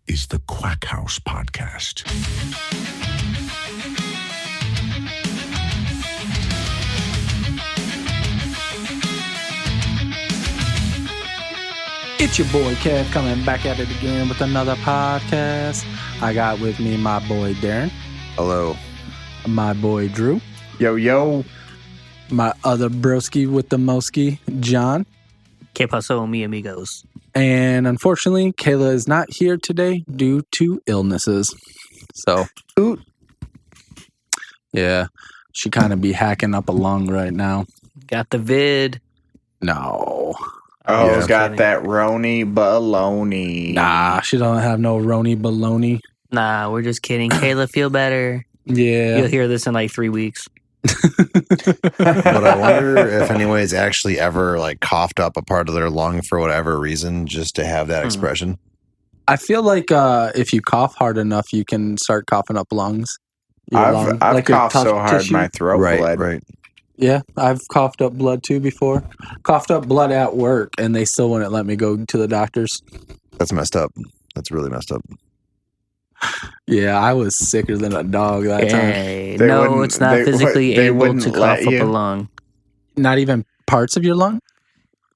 is the Quack House podcast. It's your boy Kev coming back at it again with another podcast. I got with me my boy Darren. Hello. My boy Drew. Yo, yo. My other broski with the moski, John. Que paso, mi amigos? And unfortunately, Kayla is not here today due to illnesses. So, yeah, she kind of be hacking up a lung right now. Got the vid. No. Oh, Yeah. got that Roni baloney. Nah, she don't have no Roni baloney. Nah, we're just kidding. Kayla, feel better. Yeah. You'll hear this in like 3 weeks. But I wonder if anybody's actually ever like coughed up a part of their lung for whatever reason just to have that expression. I feel like if you cough hard enough, you can start coughing up lungs. I've like your coughed tough so hard tissue. my throat bled. Right. Yeah, I've coughed up blood too before. Coughed up blood at work, and they still wouldn't let me go to the doctors. That's messed up. That's really messed up. Yeah, I was sicker than a dog that time. Hey, They no, wouldn't- it's not they- physically they able wouldn't to let cough up you? a lung. Not even parts of your lung?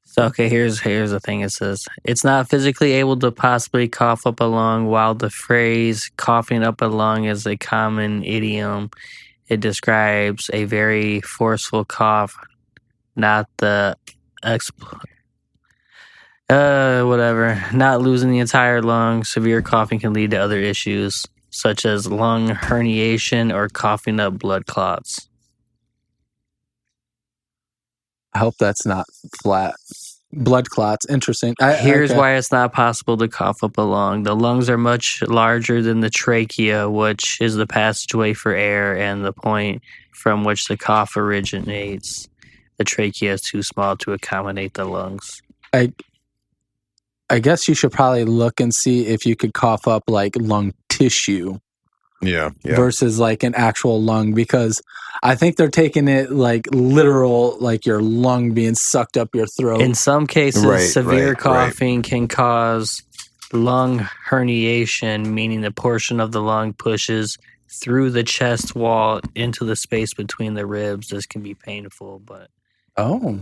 So, okay, here's the thing. It says, it's not physically able to possibly cough up a lung. While the phrase coughing up a lung is a common idiom, it describes a very forceful cough, not the not losing the entire lung. Severe coughing can lead to other issues, such as lung herniation or coughing up blood clots. I hope that's not flat. Blood clots. Interesting. Here's okay. why it's not possible to cough up a lung. The lungs are much larger than the trachea, which is the passageway for air and the point from which the cough originates. The trachea is too small to accommodate the lungs. I guess you should probably look and see if you could cough up like lung tissue Yeah. versus like an actual lung, because I think they're taking it like literal, like your lung being sucked up your throat. In some cases, Right, severe right. coughing can cause lung herniation, meaning the portion of the lung pushes through the chest wall into the space between the ribs. This can be painful, but Oh,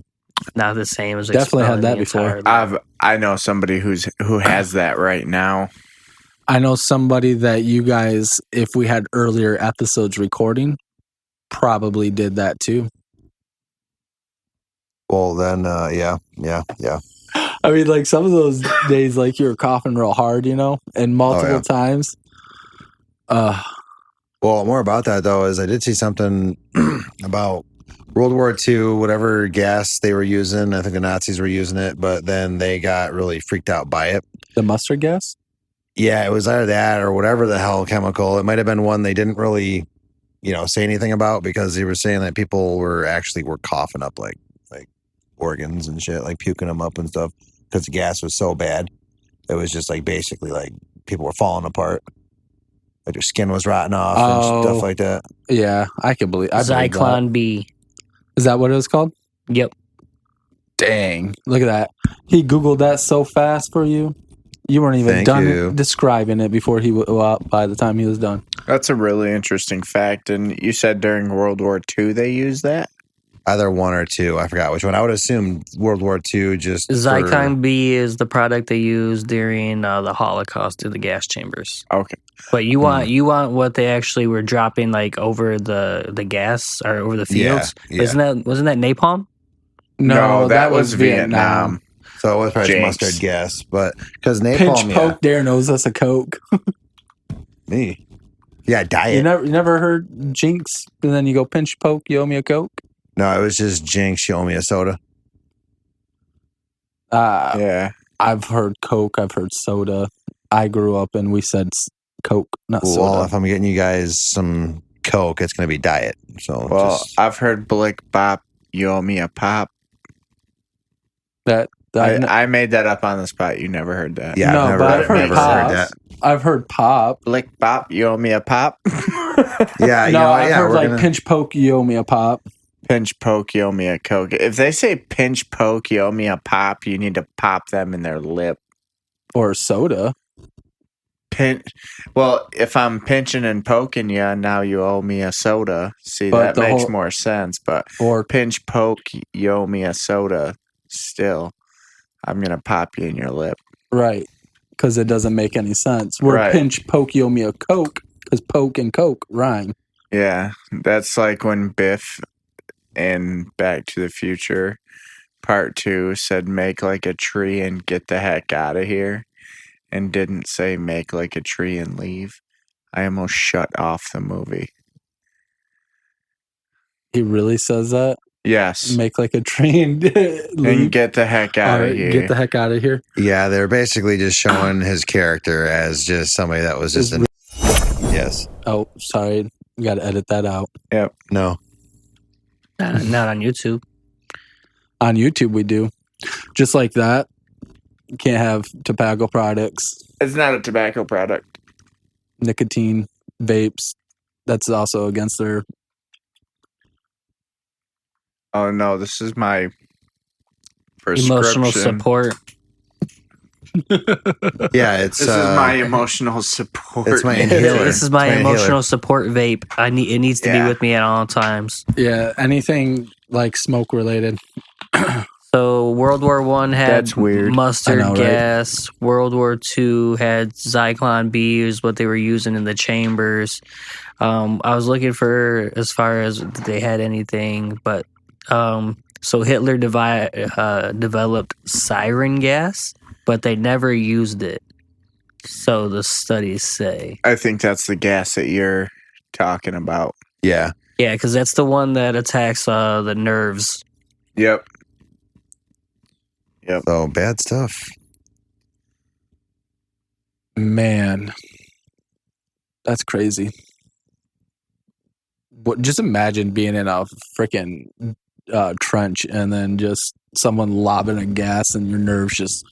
not the same as Definitely had expelling that the before. entire lung. I know somebody who has that right now. I know somebody that you guys, if we had earlier episodes recording, probably did that too. Well, then, yeah. I mean, like some of those days, like you were coughing real hard, and multiple yeah. times. Well, more about that, though, is I did see something about World War II, whatever gas they were using. I think the Nazis were using it, but then they got really freaked out by it. The mustard gas? Yeah, it was either that or whatever the hell chemical. It might have been one they didn't really, say anything about, because they were saying that people were coughing up like organs and shit, like puking them up and stuff, because the gas was so bad. It was just like basically like people were falling apart, like their skin was rotting off and stuff like that. Yeah, I can believe. I believe that. Zyklon B. Is that what it was called? Yep. Dang, look at that. He Googled that so fast for you. You weren't even Thank done you. describing it before by the time he was done. That's a really interesting fact. And you said during World War II they used that? Either one or two, I forgot which one. I would assume World War II. Zyklon B is the product they used during the Holocaust in the gas chambers. Okay. But you want what they actually were dropping like over the gas or over the fields? Yeah. Wasn't that napalm? No, that was Vietnam. So it was probably Jinx. mustard gas, but because napalm, Pinch poke. Darren knows us a Coke. me, yeah, diet. You never heard Jinx, and then you go pinch poke. You owe me a Coke. No, it was just Jinx. She owe me a soda. Yeah. I've heard Coke. I've heard soda. I grew up and we said Coke, not Well, soda. if I'm getting you guys some Coke, it's going to be diet. So, Well, I've heard Blick Bop, you owe me a pop. I made that up on the spot. You never heard that. yeah, no, but I've heard never Pops. heard that. I've heard pop. Blick Bop, you owe me a pop. Yeah, you No, know, I've heard we're like gonna- pinch poke. You owe me a pop. Pinch poke, you owe me a Coke. If they say pinch poke, you owe me a pop, you need to pop them in their lip. Or soda. Well, if I'm pinching and poking you, now you owe me a soda. See, But that makes more sense. But or pinch, poke, you owe me a soda. Still, I'm gonna pop you in your lip. right, because it doesn't make any sense. We're Right. pinch poke you owe me a Coke because poke and Coke rhyme. Yeah, that's like when Biff in Back to the Future Part 2 said, "Make like a tree and get the heck out of here," and didn't say "make like a tree and leave." I almost shut off the movie. He really says that. Yes. Make like a tree and leave. And get the heck out of here. Get the heck out of here. Yeah, they're basically just showing his character as just somebody that was just yes. Oh, sorry. You got to edit that out. Yep. No. Not on YouTube. On YouTube, we do. Just like that. You can't have tobacco products, It's not a tobacco product. nicotine, vapes. That's also against their... Oh no, this is my prescription. Emotional support. Yeah, it's This is my emotional support. it's my man. inhaler. This is my It's my emotional inhaler. support vape. It needs to be Yeah. with me at all times. Yeah, anything like smoke related. So World War One had That's weird. mustard I know, right? gas. World War Two had Zyklon B, is what they were using in the chambers. I was looking for as far as they had anything, but so Hitler developed sarin gas, but they never used it. So the studies say. I think that's the gas that you're talking about. Yeah. Yeah, because that's the one that attacks the nerves. Yep. So bad stuff. Man, that's crazy. Just imagine being in a freaking trench and then just someone lobbing a gas and your nerves just...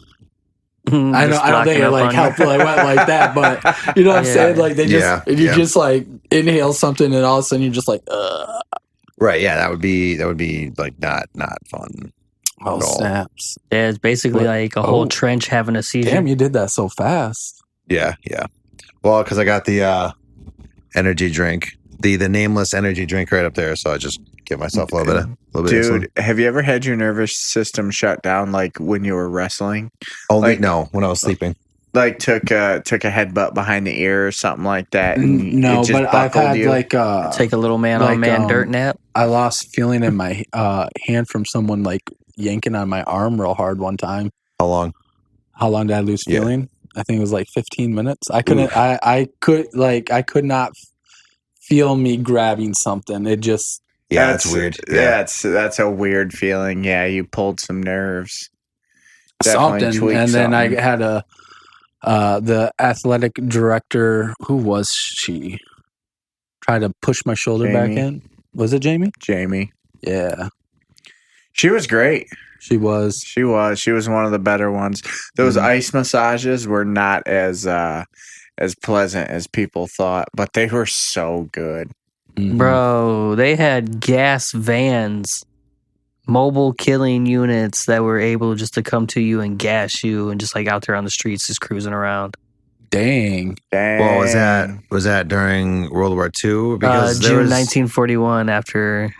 I don't think it like helped like went like that, but you know what I'm Yeah. saying? Like they just Yeah, you yeah. just like inhale something and all of a sudden you're just like, Right. Yeah, that would be like not fun. oh At all. snaps! Yeah, it's basically What? like a whole Oh. trench having a seizure. Damn, you did that so fast. Yeah, yeah. Well, because I got the energy drink, the nameless energy drink right up there, so I just give myself a little bit of insulin. Dude, have you ever had your nervous system shut down like when you were wrestling? Only like- no, when I was sleeping. Like took a headbutt behind the ear or something like that? And No, it just but I've buckled had you? like Take a little man on like, man dirt nap. I lost feeling in my hand from someone like yanking on my arm real hard one time. How long? How long did I lose Yeah. feeling? I think it was like 15 minutes. I couldn't. I could not feel me grabbing something. It just... Yeah, that's weird. Yeah, that's a weird feeling. Yeah, you pulled some nerves. Definitely something, tweaked and then I something. had the athletic director, who was she, try to push my shoulder back Jamie. in. Was it Jamie? Jamie. Yeah, She was great. she was. She was one of the better ones. Those Mhm. ice massages were not as pleasant as people thought, but they were so good. Mhm. Bro, they had gas vans, mobile killing units that were able just to come to you and gas you and just like out there on the streets just cruising around. Dang. Dang. Well, was that during World War II? Because there June was 1941 after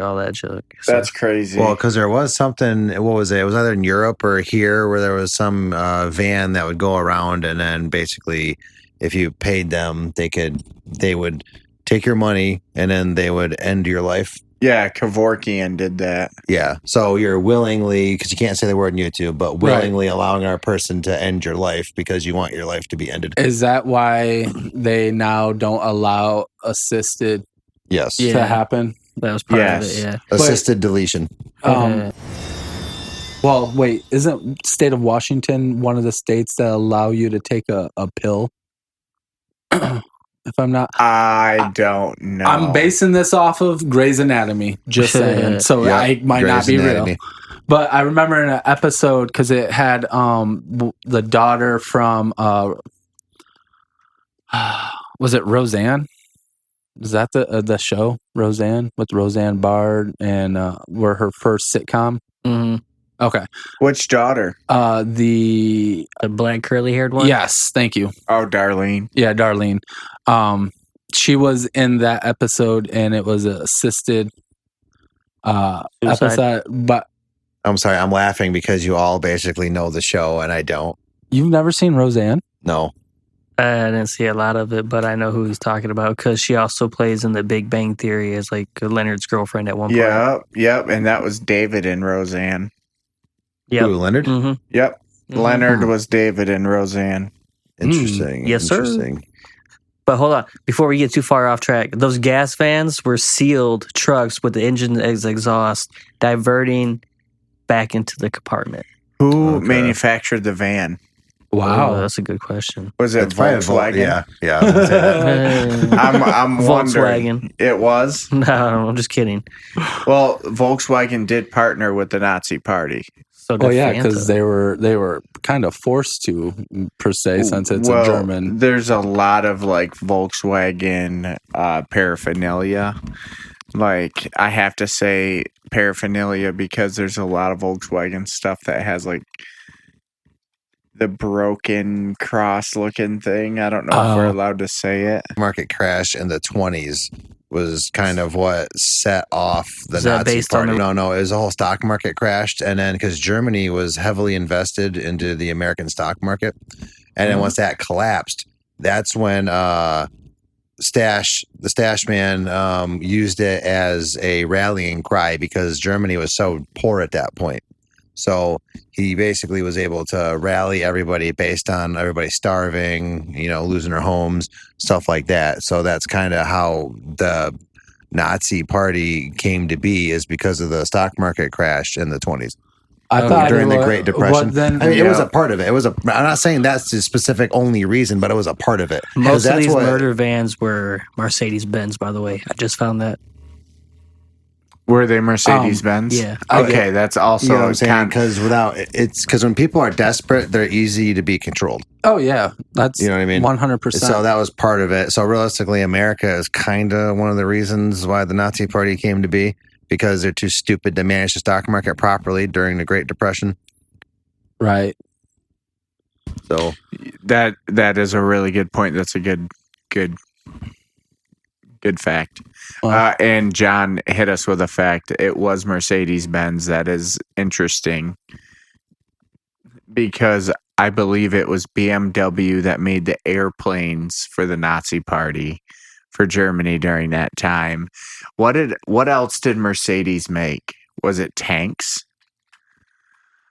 all that joke. So, That's crazy. well, because there was something. What was it? It was either in Europe or here where there was some van that would go around, and then basically, if you paid them, they would take your money, and then they would end your life. yeah, Kevorkian did that. Yeah. So you're willingly, because you can't say the word on YouTube, but willingly allowing our person to end your life because you want your life to be ended. Is that why they now don't allow assisted Yes. Yeah. to happen? that was part of Yes. it, yeah. Assisted deletion. Well, wait, isn't state of Washington one of the states that allow you to take a pill? If I'm not... I don't know. I'm basing this off of Grey's Anatomy, just saying. So Yep. I might not Grey's be Anatomy. real. But I remember in an episode, because it had the daughter from, was it Roseanne? Is that the show, Roseanne, with Roseanne Barr, and were her first sitcom? hmm Okay. Which daughter? The black curly haired one. Yes, thank you. Oh, Darlene. Yeah, Darlene. She was in that episode, and it was an assisted episode. But I'm sorry, I'm laughing because you all basically know the show, and I don't. you've never seen Roseanne? No. I didn't see a lot of it, but I know who he's talking about because she also plays in The Big Bang Theory as like Leonard's girlfriend at one point. Yep, and that was David in Roseanne. Yep. Who, Leonard? Mm-hmm. Yep. Mm-hmm. Leonard was David in Roseanne. Interesting. Yes, sir. Interesting. But hold on, before we get too far off track, those gas vans were sealed trucks with the engine exhaust diverting back into the compartment. Who manufactured the van? Wow, Oh, that's a good question. Was it It's probably Volkswagen? Yeah. I was gonna say that. I'm wondering. Volkswagen. It was? No, I'm just kidding. Well, Volkswagen did partner with the Nazi Party. So well, did yeah, Fanta. because they were kind of forced to, per se, since it's a German. There's a lot of like Volkswagen paraphernalia. Like, I have to say paraphernalia because there's a lot of Volkswagen stuff that has like the broken cross looking thing. I don't know if we're allowed to say it. Market crash in the 20s was kind of what set off the Is that Nazi based on Party. the- No, it was the whole stock market crashed, and then because Germany was heavily invested into the American stock market, and then once that collapsed, that's when the stash man used it as a rallying cry because Germany was so poor at that point. So he basically was able to rally everybody based on everybody starving, losing their homes, stuff like that. So that's kind of how the Nazi Party came to be, is because of the stock market crash in the 20s. I thought During the Great Depression. It was a part of it. I'm not saying that's the specific only reason, but it was a part of it. Most of these murder vans were Mercedes-Benz, by the way. I just found that. Were they Mercedes-Benz? Yeah. Okay, that's also You know what I'm saying? Because when people are desperate, they're easy to be controlled. Oh yeah, that's You know what I mean? 100%. So that was part of it. So realistically, America is kind of one of the reasons why the Nazi Party came to be, because they're too stupid to manage the stock market properly during the Great Depression. Right. So that is a really good point. That's a good fact. And John hit us with a fact. It was Mercedes-Benz. That is interesting because I believe it was BMW that made the airplanes for the Nazi Party for Germany during that time. What else did Mercedes make? Was it tanks?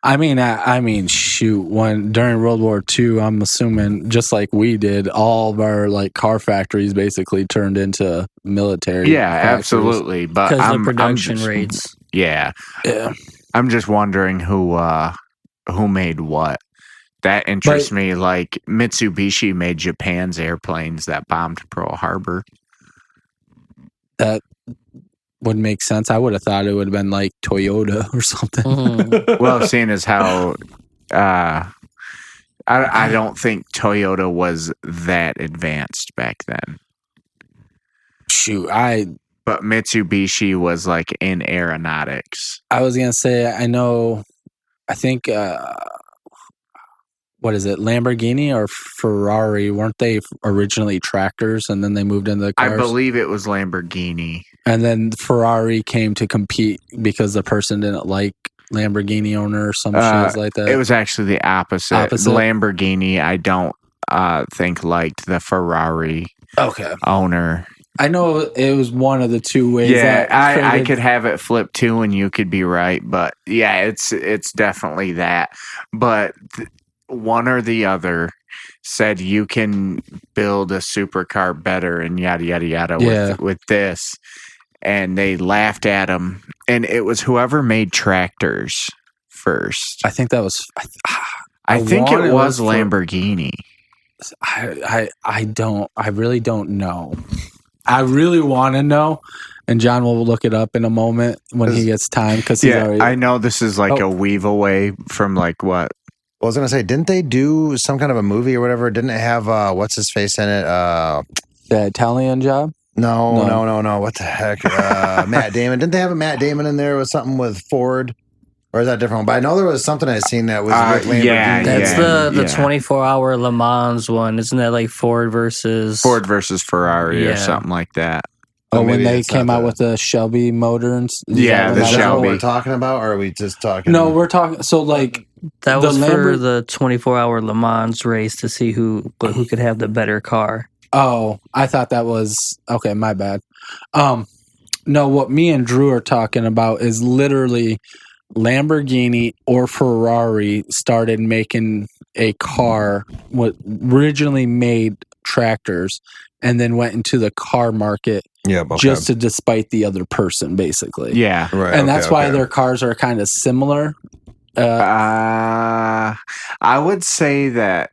I mean, shoot. During World War II, I'm assuming, just like we did, all of our like car factories basically turned into military. Yeah, factories. absolutely. But Because the I'm production just, rates. Yeah, Yeah. I'm just wondering who made what. That interests me. Like Mitsubishi made Japan's airplanes that bombed Pearl Harbor. That would make sense. I would have thought it would have been like Toyota or something. Mhm. Well, seeing as how I don't think Toyota was that advanced back then. Shoot, But Mitsubishi was like in aeronautics. I was gonna say I think what is it, Lamborghini or Ferrari? Weren't they originally tractors and then they moved into the cars? I believe it was Lamborghini. And then Ferrari came to compete because the person didn't like Lamborghini owner or some shit like that. It was actually the opposite. Lamborghini, I don't think liked the Ferrari owner. I know it was one of the two ways. Yeah, I could have it flipped too, and you could be right. But yeah, it's definitely that. But one or the other said you can build a supercar better and yada yada yada with this, and they laughed at him. And it was whoever made tractors first. I think that was. I think it was Lamborghini. I really don't know. I really want to know, and John will look it up in a moment when he gets time, because he's already. I know this is like a weave away from like what. I was gonna say, didn't they do some kind of a movie or whatever? Didn't it have what's his face in it? The Italian Job? No. What the heck? Matt Damon. Didn't they have a Matt Damon in there with something with Ford? Or is that different? But I know there was something I seen that was with Lamborghini. That's the 24-hour Le Mans one. Isn't that like Ford versus Ferrari or something like that? Oh, when they came out with the Shelby motor and the Shelby. Is that what we're talking about, or are we just talking? No, we're talking. So like that was for the 24-hour Le Mans race to see who could have the better car. Oh, I thought that was okay. My bad. No, what me and Drew are talking about is literally Lamborghini or Ferrari started making a car, what originally made tractors, and then went into the car market just to despite the other person, basically. Yeah, right. And that's why their cars are kind of similar. I would say that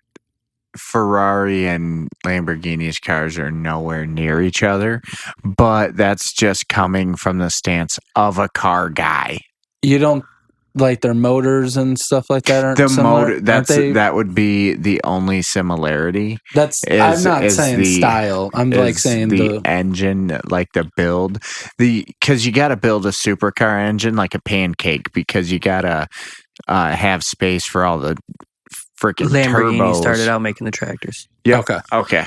Ferrari and Lamborghini's cars are nowhere near each other, but that's just coming from the stance of a car guy. You don't like their motors and stuff like that aren't similar? That would be the only similarity. I'm not saying style. I'm like saying the engine, like the build. Because you got to build a supercar engine like a pancake, because you got to have space for all the freaking Lamborghini turbos. started out making the tractors. Yep. Okay.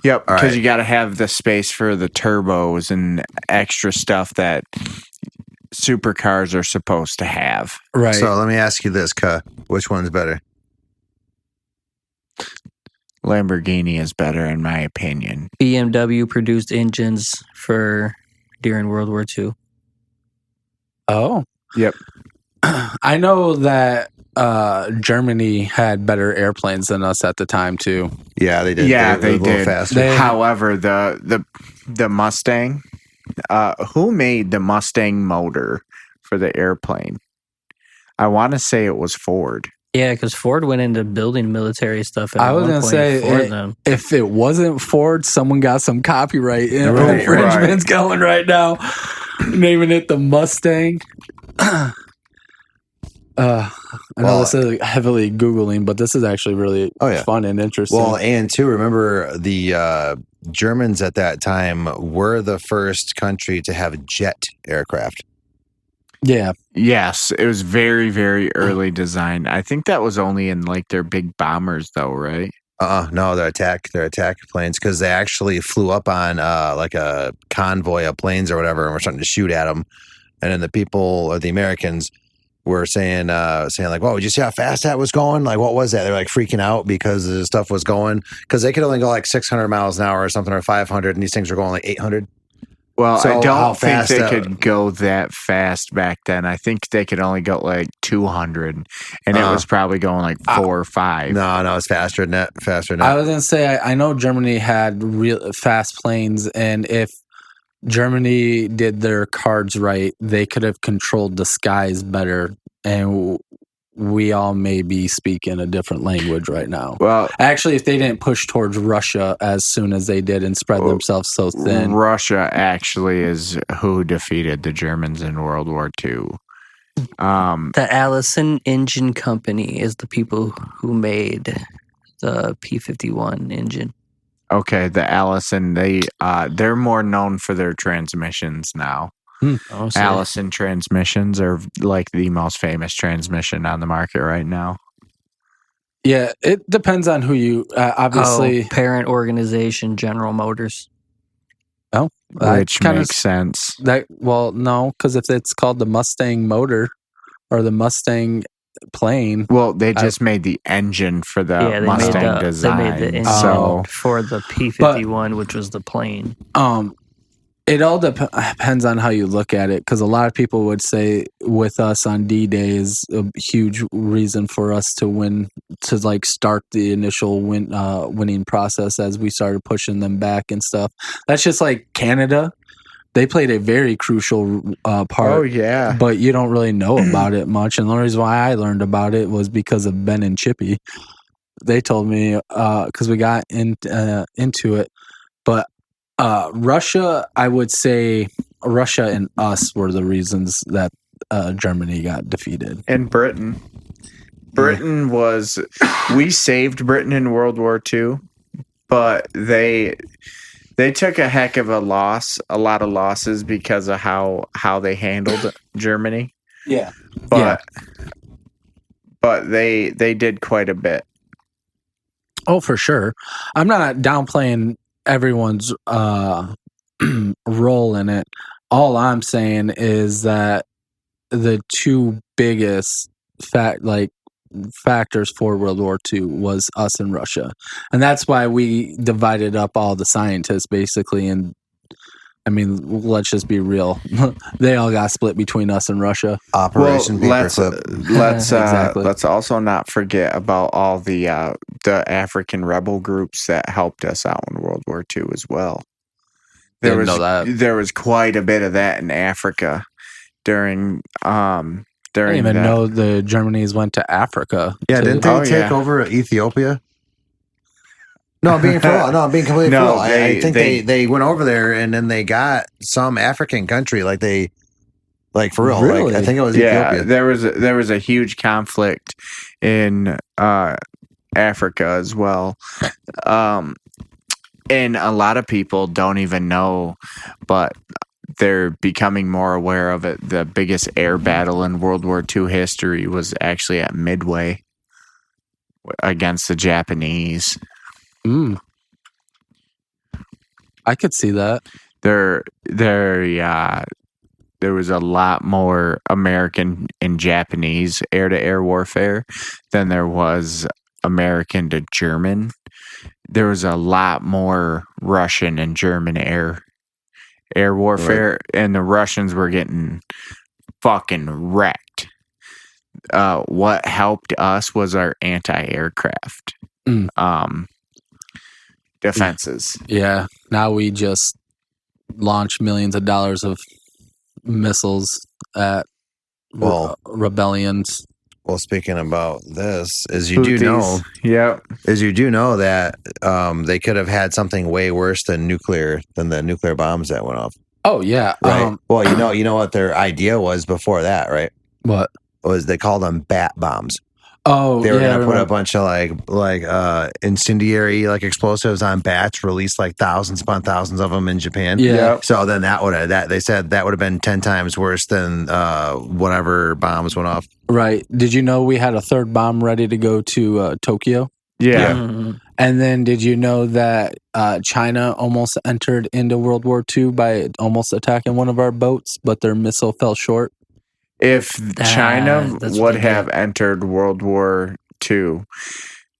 Yep. Because you got to have the space for the turbos and extra stuff that supercars are supposed to have. Right. So let me ask you this, which one's better? Lamborghini is better, in my opinion. BMW produced engines during World War II. Oh. Yep. I know that Germany had better airplanes than us at the time too. Yeah, they did. Yeah, they did. Faster. However, the Mustang, who made the Mustang motor for the airplane? I want to say it was Ford. Yeah, because Ford went into building military stuff. I was going to say, if it wasn't Ford, someone got some copyright infringements going right now, naming it the Mustang. I know this is heavily Googling, but this is actually really fun and interesting. Well, and too, remember the Germans at that time were the first country to have jet aircraft. Yeah. Yes, it was very, very early design. I think that was only in like their big bombers, though, right? No, they're attack planes, because they actually flew up on like a convoy of planes or whatever, and were starting to shoot at them, and then the people or the Americans were saying like, "Whoa, did you see how fast that was going? Like, what was that?" They're like freaking out because the stuff was going, because they could only go like 600 miles an hour or something, or 500, and these things were going like 800. Well, so I don't think they could go that fast back then. I think they could only go like 200, and it was probably going like 4 or 5. No, it's faster than that. I was going to say, I know Germany had real fast planes, and if Germany did their cards right, they could have controlled the skies better, and we all may be speaking a different language right now. Well, actually, if they didn't push towards Russia as soon as they did and spread themselves so thin. Russia actually is who defeated the Germans in World War II. The Allison Engine Company is the people who made the P-51 engine. Okay, the Allison, they're more known for their transmissions now. Allison transmissions are like the most famous transmission on the market right now. Yeah, it depends on who you obviously. Parent organization General Motors. Oh, which makes sense. No, because if it's called the Mustang motor or the Mustang plane. Well, they just made the engine for the Mustang design. They made the engine for the P-51, which was the plane. It all depends on how you look at it, because a lot of people would say with us on D-Day is a huge reason for us to win, to like start the initial winning process as we started pushing them back and stuff. That's just like Canada. They played a very crucial part. Oh, yeah. But you don't really know about it much. And the only reason why I learned about it was because of Ben and Chippy. They told me because we got into it. But Russia, I would say Russia and us were the reasons that Germany got defeated. And Britain. Britain was... We saved Britain in World War II, but they took a heck of a lot of losses because of how they handled Germany. Yeah. But they did quite a bit. Oh, for sure. I'm not downplaying everyone's role in it. All I'm saying is that the two biggest factors for World War II was us and Russia. And that's why we divided up all the scientists basically. And I mean, let's just be real. They all got split between us and Russia. Operation Paperclip. Exactly. Let's also not forget about all the African rebel groups that helped us out in World War II as well. There was quite a bit of that in Africa during I didn't even know the Germans went to Africa. Yeah, didn't they take over Ethiopia? No, I'm being for real. No, I'm being completely for real. I think they went over there and then they got some African country, like for real. Really? I think it was Ethiopia. There was a huge conflict in Africa as well. And a lot of people don't even know, but they're becoming more aware of it. The biggest air battle in World War II history was actually at Midway against the Japanese. I could see that. There was a lot more American and Japanese air-to-air warfare than there was American to German. There was a lot more Russian and German air warfare, right. And the Russians were getting fucking wrecked. What helped us was our anti-aircraft defenses. Yeah, now we just launch millions of dollars of missiles at rebellions. Well, speaking about this, as you do know that they could have had something way worse than the nuclear bombs that went off. Oh yeah, right. Well, you know what their idea was before that, right? What was they called them bat bombs? Oh, they were gonna put a bunch of like incendiary explosives on bats, release thousands upon thousands of them in Japan. Yeah. So then they said that would have been 10 times worse than whatever bombs went off. Right. Did you know we had a third bomb ready to go to Tokyo? Yeah. Mm-hmm. And then did you know that China almost entered into World War II by almost attacking one of our boats, but their missile fell short? If China would have entered World War II,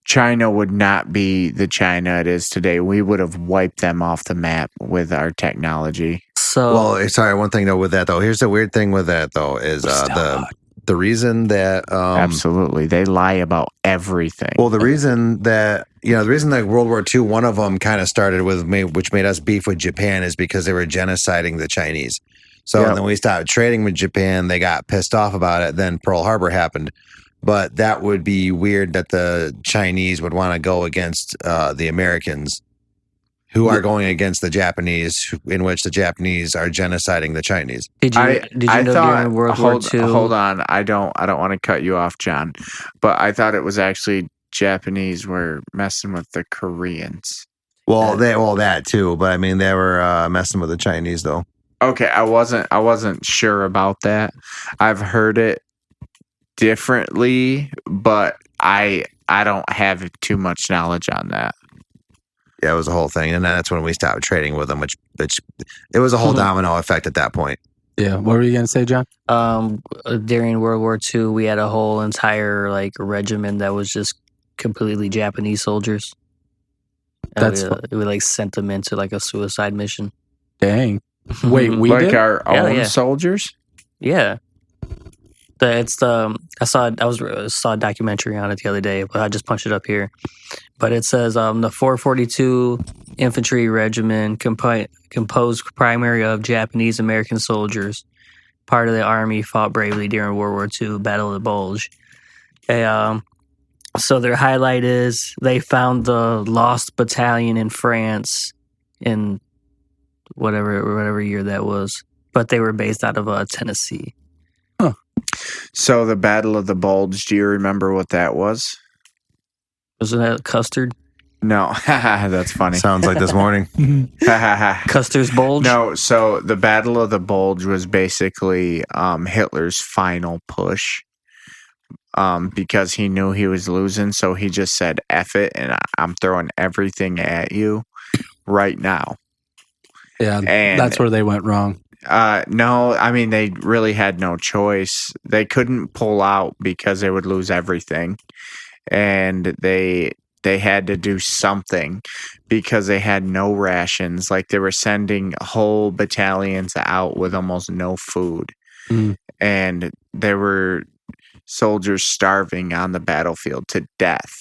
China would not be the China it is today. We would have wiped them off the map with our technology. One thing though with that though, here's the weird thing with that though is the reason that absolutely they lie about everything. Well, the reason that World War II, one of them kind of started which made us beef with Japan, is because they were genociding the Chinese. So then we stopped trading with Japan. They got pissed off about it. Then Pearl Harbor happened. But that would be weird that the Chinese would want to go against the Americans, who are going against the Japanese, in which the Japanese are genociding the Chinese. Did you know during World War II? Hold on, I don't want to cut you off, John, but I thought it was actually Japanese were messing with the Koreans. Well, that too, but I mean they were messing with the Chinese though. Okay, I wasn't sure about that. I've heard it differently, but I don't have too much knowledge on that. Yeah, it was a whole thing, and that's when we stopped trading with them, which it was a whole domino effect at that point. Yeah, what were you gonna say, John? During World War II, we had a whole entire regiment that was just completely Japanese soldiers. We sent them into a suicide mission. Dang. Wait, we did? Our own soldiers? Yeah. I saw a documentary on it the other day, but I just punched it up here. But it says the 442 Infantry Regiment composed primarily of Japanese American soldiers. Part of the army fought bravely during World War II, Battle of the Bulge. So their highlight is they found the lost battalion in France in whatever year that was, but they were based out of Tennessee. Huh. So the Battle of the Bulge, do you remember what that was? Wasn't that Custard? No, that's funny. Sounds like this morning. Custer's Bulge? No, so the Battle of the Bulge was basically Hitler's final push because he knew he was losing. So he just said, F it, and I'm throwing everything at you right now. Yeah, And that's where they went wrong. no, I mean, they really had no choice. They couldn't pull out because they would lose everything. And they had to do something because they had no rations. Like, they were sending whole battalions out with almost no food. And there were soldiers starving on the battlefield to death.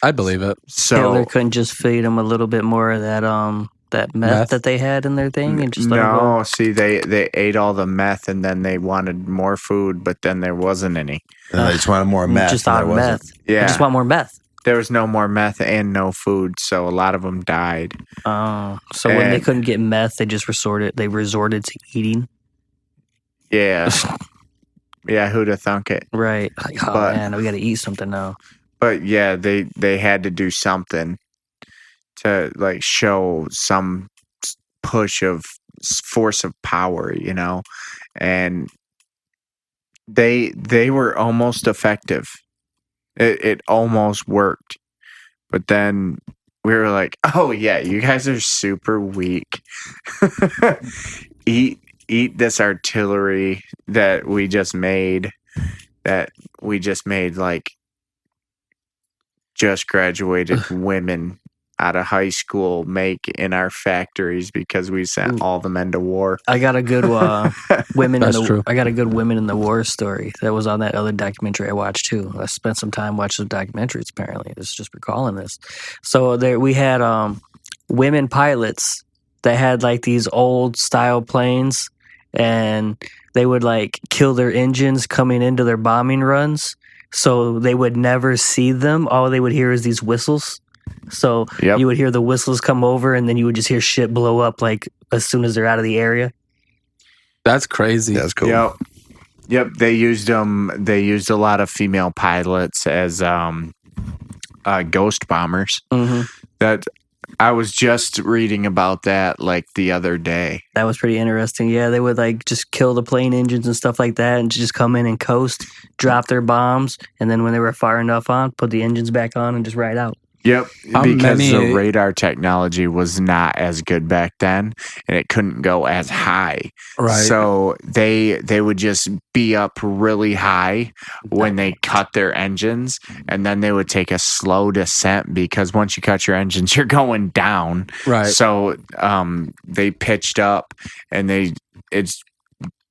I believe it. So Hitler couldn't just feed them a little bit more of that meth that they had in their thing and just let them go? No, see, they ate all the meth and then they wanted more food, but then there wasn't any. And they just wanted more meth. Just on meth. Yeah. I just want more meth. There was no more meth and no food, so a lot of them died. Oh, so when they couldn't get meth, they just resorted to eating. Yeah. Yeah, who'd have thunk it? Right. Like, man, we got to eat something now. But yeah, they had to do something to like show some push of force of power, you know, and they were almost effective. It almost worked, but then we were like, oh yeah, you guys are super weak. Eat this artillery that we just made like just graduated women out of high school make in our factories because we sent all the men to war. I got a good women. True. I got a good women in the war story that was on that other documentary I watched too. I spent some time watching documentaries. Apparently, this is just recalling this. So there we had women pilots that had like these old style planes, and they would like kill their engines coming into their bombing runs. So they would never see them. All they would hear is these whistles. So you would hear the whistles come over, and then you would just hear shit blow up like as soon as they're out of the area. That's crazy. That's cool. Yep. They used them. They used a lot of female pilots as ghost bombers. Mm-hmm. That I was just reading about that like the other day. That was pretty interesting. Yeah, they would like just kill the plane engines and stuff like that, and just come in and coast, drop their bombs, and then when they were far enough on, put the engines back on and just ride out. Yep, because the radar technology was not as good back then, and it couldn't go as high. Right. So they would just be up really high when they cut their engines, and then they would take a slow descent because once you cut your engines, you're going down. Right. So they pitched up, and it's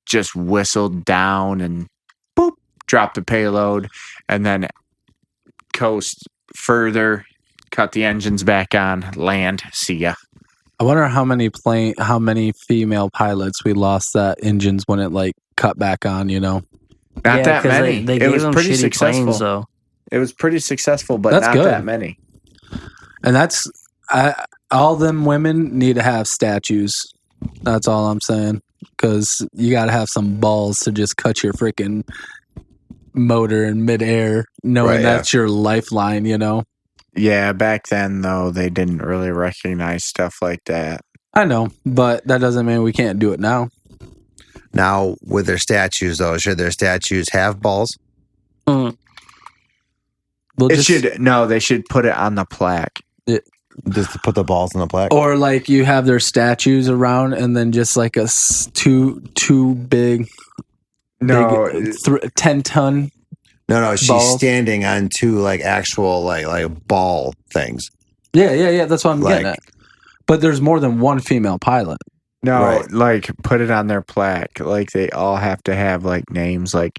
just whistled down and boop, drop the payload, and then coast further. Cut the engines back on, land, see ya. I wonder how many female pilots we lost that engines when it like cut back on, you know? Not that many. They it gave was them pretty shitty successful. planes, though. It was pretty successful, but That's not good. that many. And that's all them women need to have statues. That's all I'm saying. Because you got to have some balls to just cut your freaking motor in midair, knowing that's your lifeline, you know? Yeah, back then, though, they didn't really recognize stuff like that. I know, but that doesn't mean we can't do it now. Now, with their statues, though, should their statues have balls? They should put it on the plaque. Just to put the balls on the plaque? Or like you have their statues around and then just like a two big, 10-ton. No, she's balls. standing on two like actual like ball things. Yeah. That's what I'm getting at. But there's more than one female pilot. No, like put it on their plaque. Like they all have to have like names like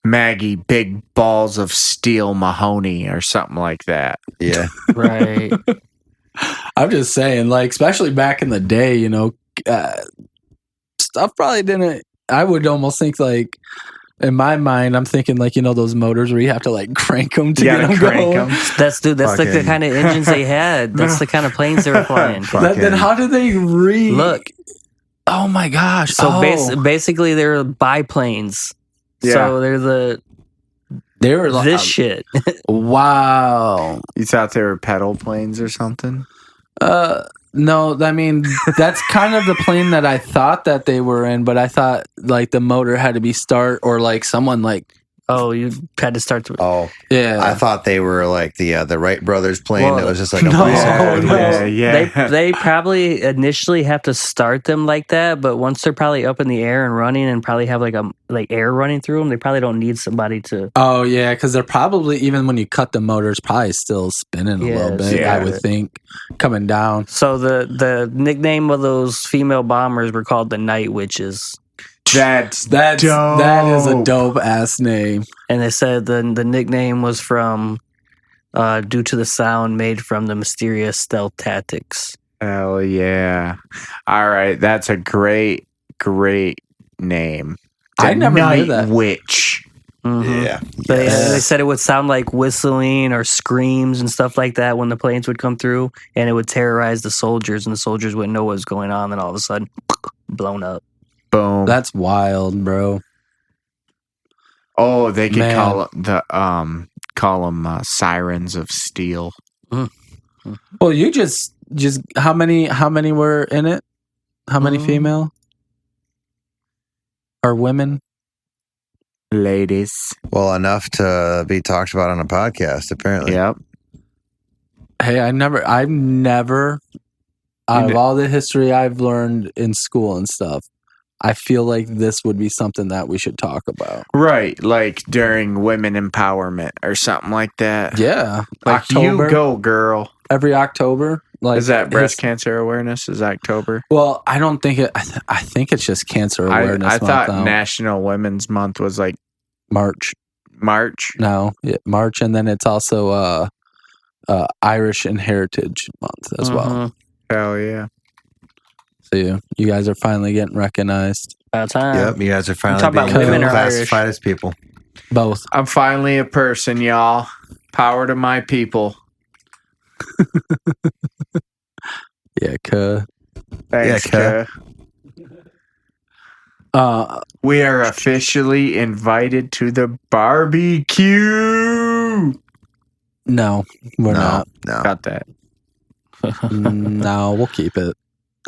Maggie Big Balls of Steel Mahoney or something like that. Yeah. Right. I'm just saying, like, especially back in the day, you know, stuff probably didn't. I would almost think like, in my mind, I'm thinking like, you know, those motors where you have to like crank them to get them going. That's like the kind of engines they had. That's the kind of planes they were flying. Then how did they look? Oh my gosh! So basically, they're biplanes. Yeah. So they're They were like this shit. Wow. You thought they were pedal planes or something? No, I mean that's kind of the plane that I thought that they were in, but I thought like the motor had to be start or like someone like Oh, you had to start to. Oh, yeah. I thought they were like the Wright brothers plane. Well, It was just like a no, bicycle. no. Yeah. They probably initially have to start them like that, but once they're probably up in the air and running and probably have like air running through them, they probably don't need somebody to. Oh yeah, because they're probably even when you cut the motor, it's probably still spinning a little bit. yeah. I would think coming down. So the nickname of those female bombers were called the Night Witches. That's That is a dope ass name. And they said the nickname was from due to the sound made from the mysterious stealth tactics. Hell yeah. All right. That's a great name. I never knew that. Witch. Mm-hmm. Yeah. They Yes. said it would sound like whistling or screams and stuff like that when the planes would come through, and it would terrorize the soldiers, and the soldiers wouldn't know what was going on. Then all of a sudden, blown up. Boom. That's wild, bro. Oh, they could Man. call them sirens of steel. Well, you just how many were in it? How many female or women? Ladies. Well, enough to be talked about on a podcast, apparently. Yep. Hey, I've never out of all the history I've learned in school and stuff, I feel like this would be something that we should talk about. Right. Like during women empowerment or something like that. Yeah. Like October. you go, girl. Every October. Like Is that breast cancer awareness? Is October? Well, I don't think it. I think it's just cancer awareness. I thought month, National Women's Month was like March. No, March, and then it's also Irish and Heritage Month as well. Hell yeah. So you guys are finally getting recognized. About time. Yep, you guys are finally talking being about women or classified as people. Both. I'm finally a person, y'all. Power to my people. Yeah, cuh. Thanks, Yeah, we are officially invited to the barbecue. No, we're not. No. Got that. No, we'll keep it.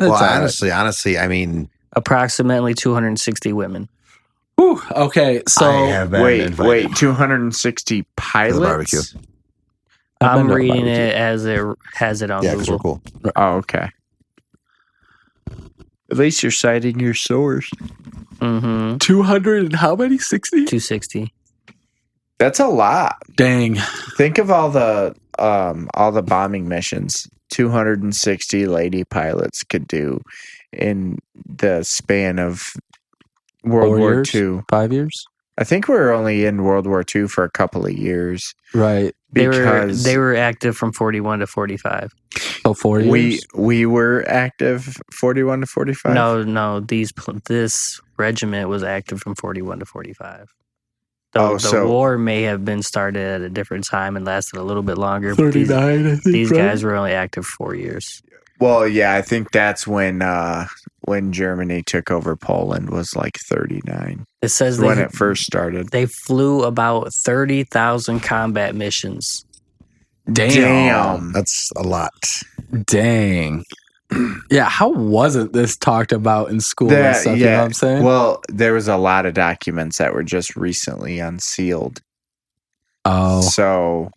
It's Well, all right. honestly, I mean, Approximately 260 women. Whew, okay, so I have been invited. Wait, 260 pilots? barbecue. I've been I'm to a reading barbecue. it as it has it on Yeah, because Google. we're cool. Oh, okay. At least you're citing your source. Mm-hmm. 200 and how many? 60? 260. That's a lot. Dang. Think of all the bombing missions 260 lady pilots could do in the span of World 4 War years? II. 5 years? I think we were only in World War II for a couple of years. Right. Because They were active from 41 to 45. So 4 years? we were active 41 to 45. No, this regiment was active from 41 to 45. The war may have been started at a different time and lasted a little bit longer. 39, but I think. these right? guys were only active 4 years. Well, yeah, I think that's when Germany took over Poland was like 39. It says when it first started. They flew about 30,000 combat missions. Damn. That's a lot. Dang. Yeah, how wasn't this talked about in school and stuff? You know what I'm saying? Well, there was a lot of documents that were just recently unsealed. Oh. So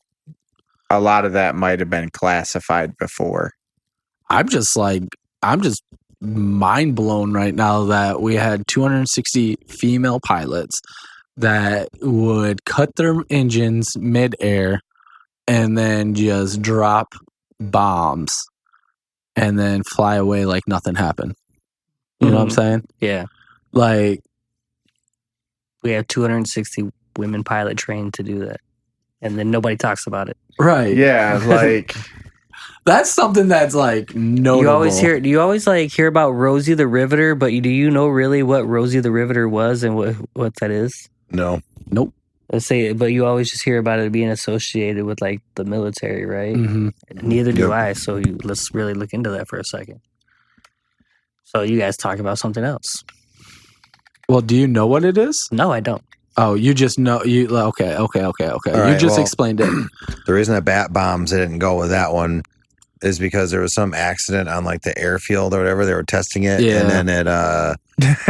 a lot of that might have been classified before. I'm just mind blown right now that we had 260 female pilots that would cut their engines midair and then just drop bombs and then fly away like nothing happened. You know what I'm saying? Yeah. Like, we have 260 women pilot trained to do that. And then nobody talks about it. right. Yeah, like That's something that's like notable. Do you always hear about Rosie the Riveter, but do you know really what Rosie the Riveter was and what that is? No. Nope. Let's say, but you always just hear about it being associated with like the military, right? Mm-hmm. Neither do I. So let's really look into that for a second. So you guys talk about something else. Well, do you know what it is? No, I don't. Oh, you just know you okay. All You right, just well, explained it. The reason that bat bombs didn't go with that one is because there was some accident on like the airfield or whatever. They were testing it, Yeah. and then it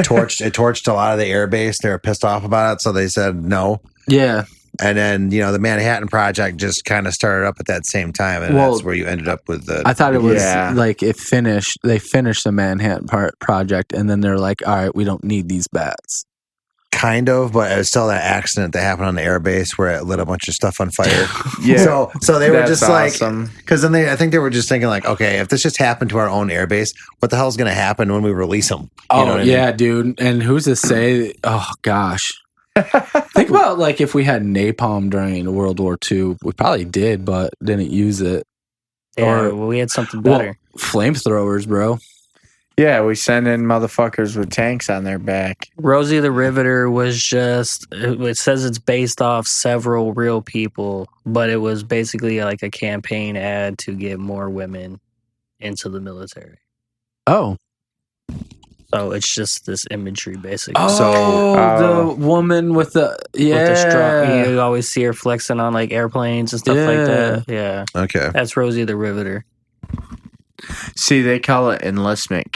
torched a lot of the air base. They were pissed off about it, so they said no. Yeah. And then the Manhattan Project just kind of started up at that same time, and that's where you ended up with the. I thought it was like they finished the Manhattan Project, and then they're like, all right, we don't need these bats. Kind of, but it was still that accident that happened on the air base where it lit a bunch of stuff on fire. Yeah. So they were just awesome. like, because then I think they were just thinking like, okay, if this just happened to our own air base, what the hell's going to happen when we release them? Dude. And who's to say? Oh gosh. Think about like if we had napalm during World War II. We probably did, but didn't use it. Yeah, we had something better. Flamethrowers, bro. Yeah, we send in motherfuckers with tanks on their back. Rosie the Riveter was just, it says it's based off several real people, but it was basically like a campaign ad to get more women into the military. Oh. So it's just this imagery, basically. The woman with the straw. You always see her flexing on like airplanes and stuff like that. Yeah. Okay. That's Rosie the Riveter. See, they call it enlistment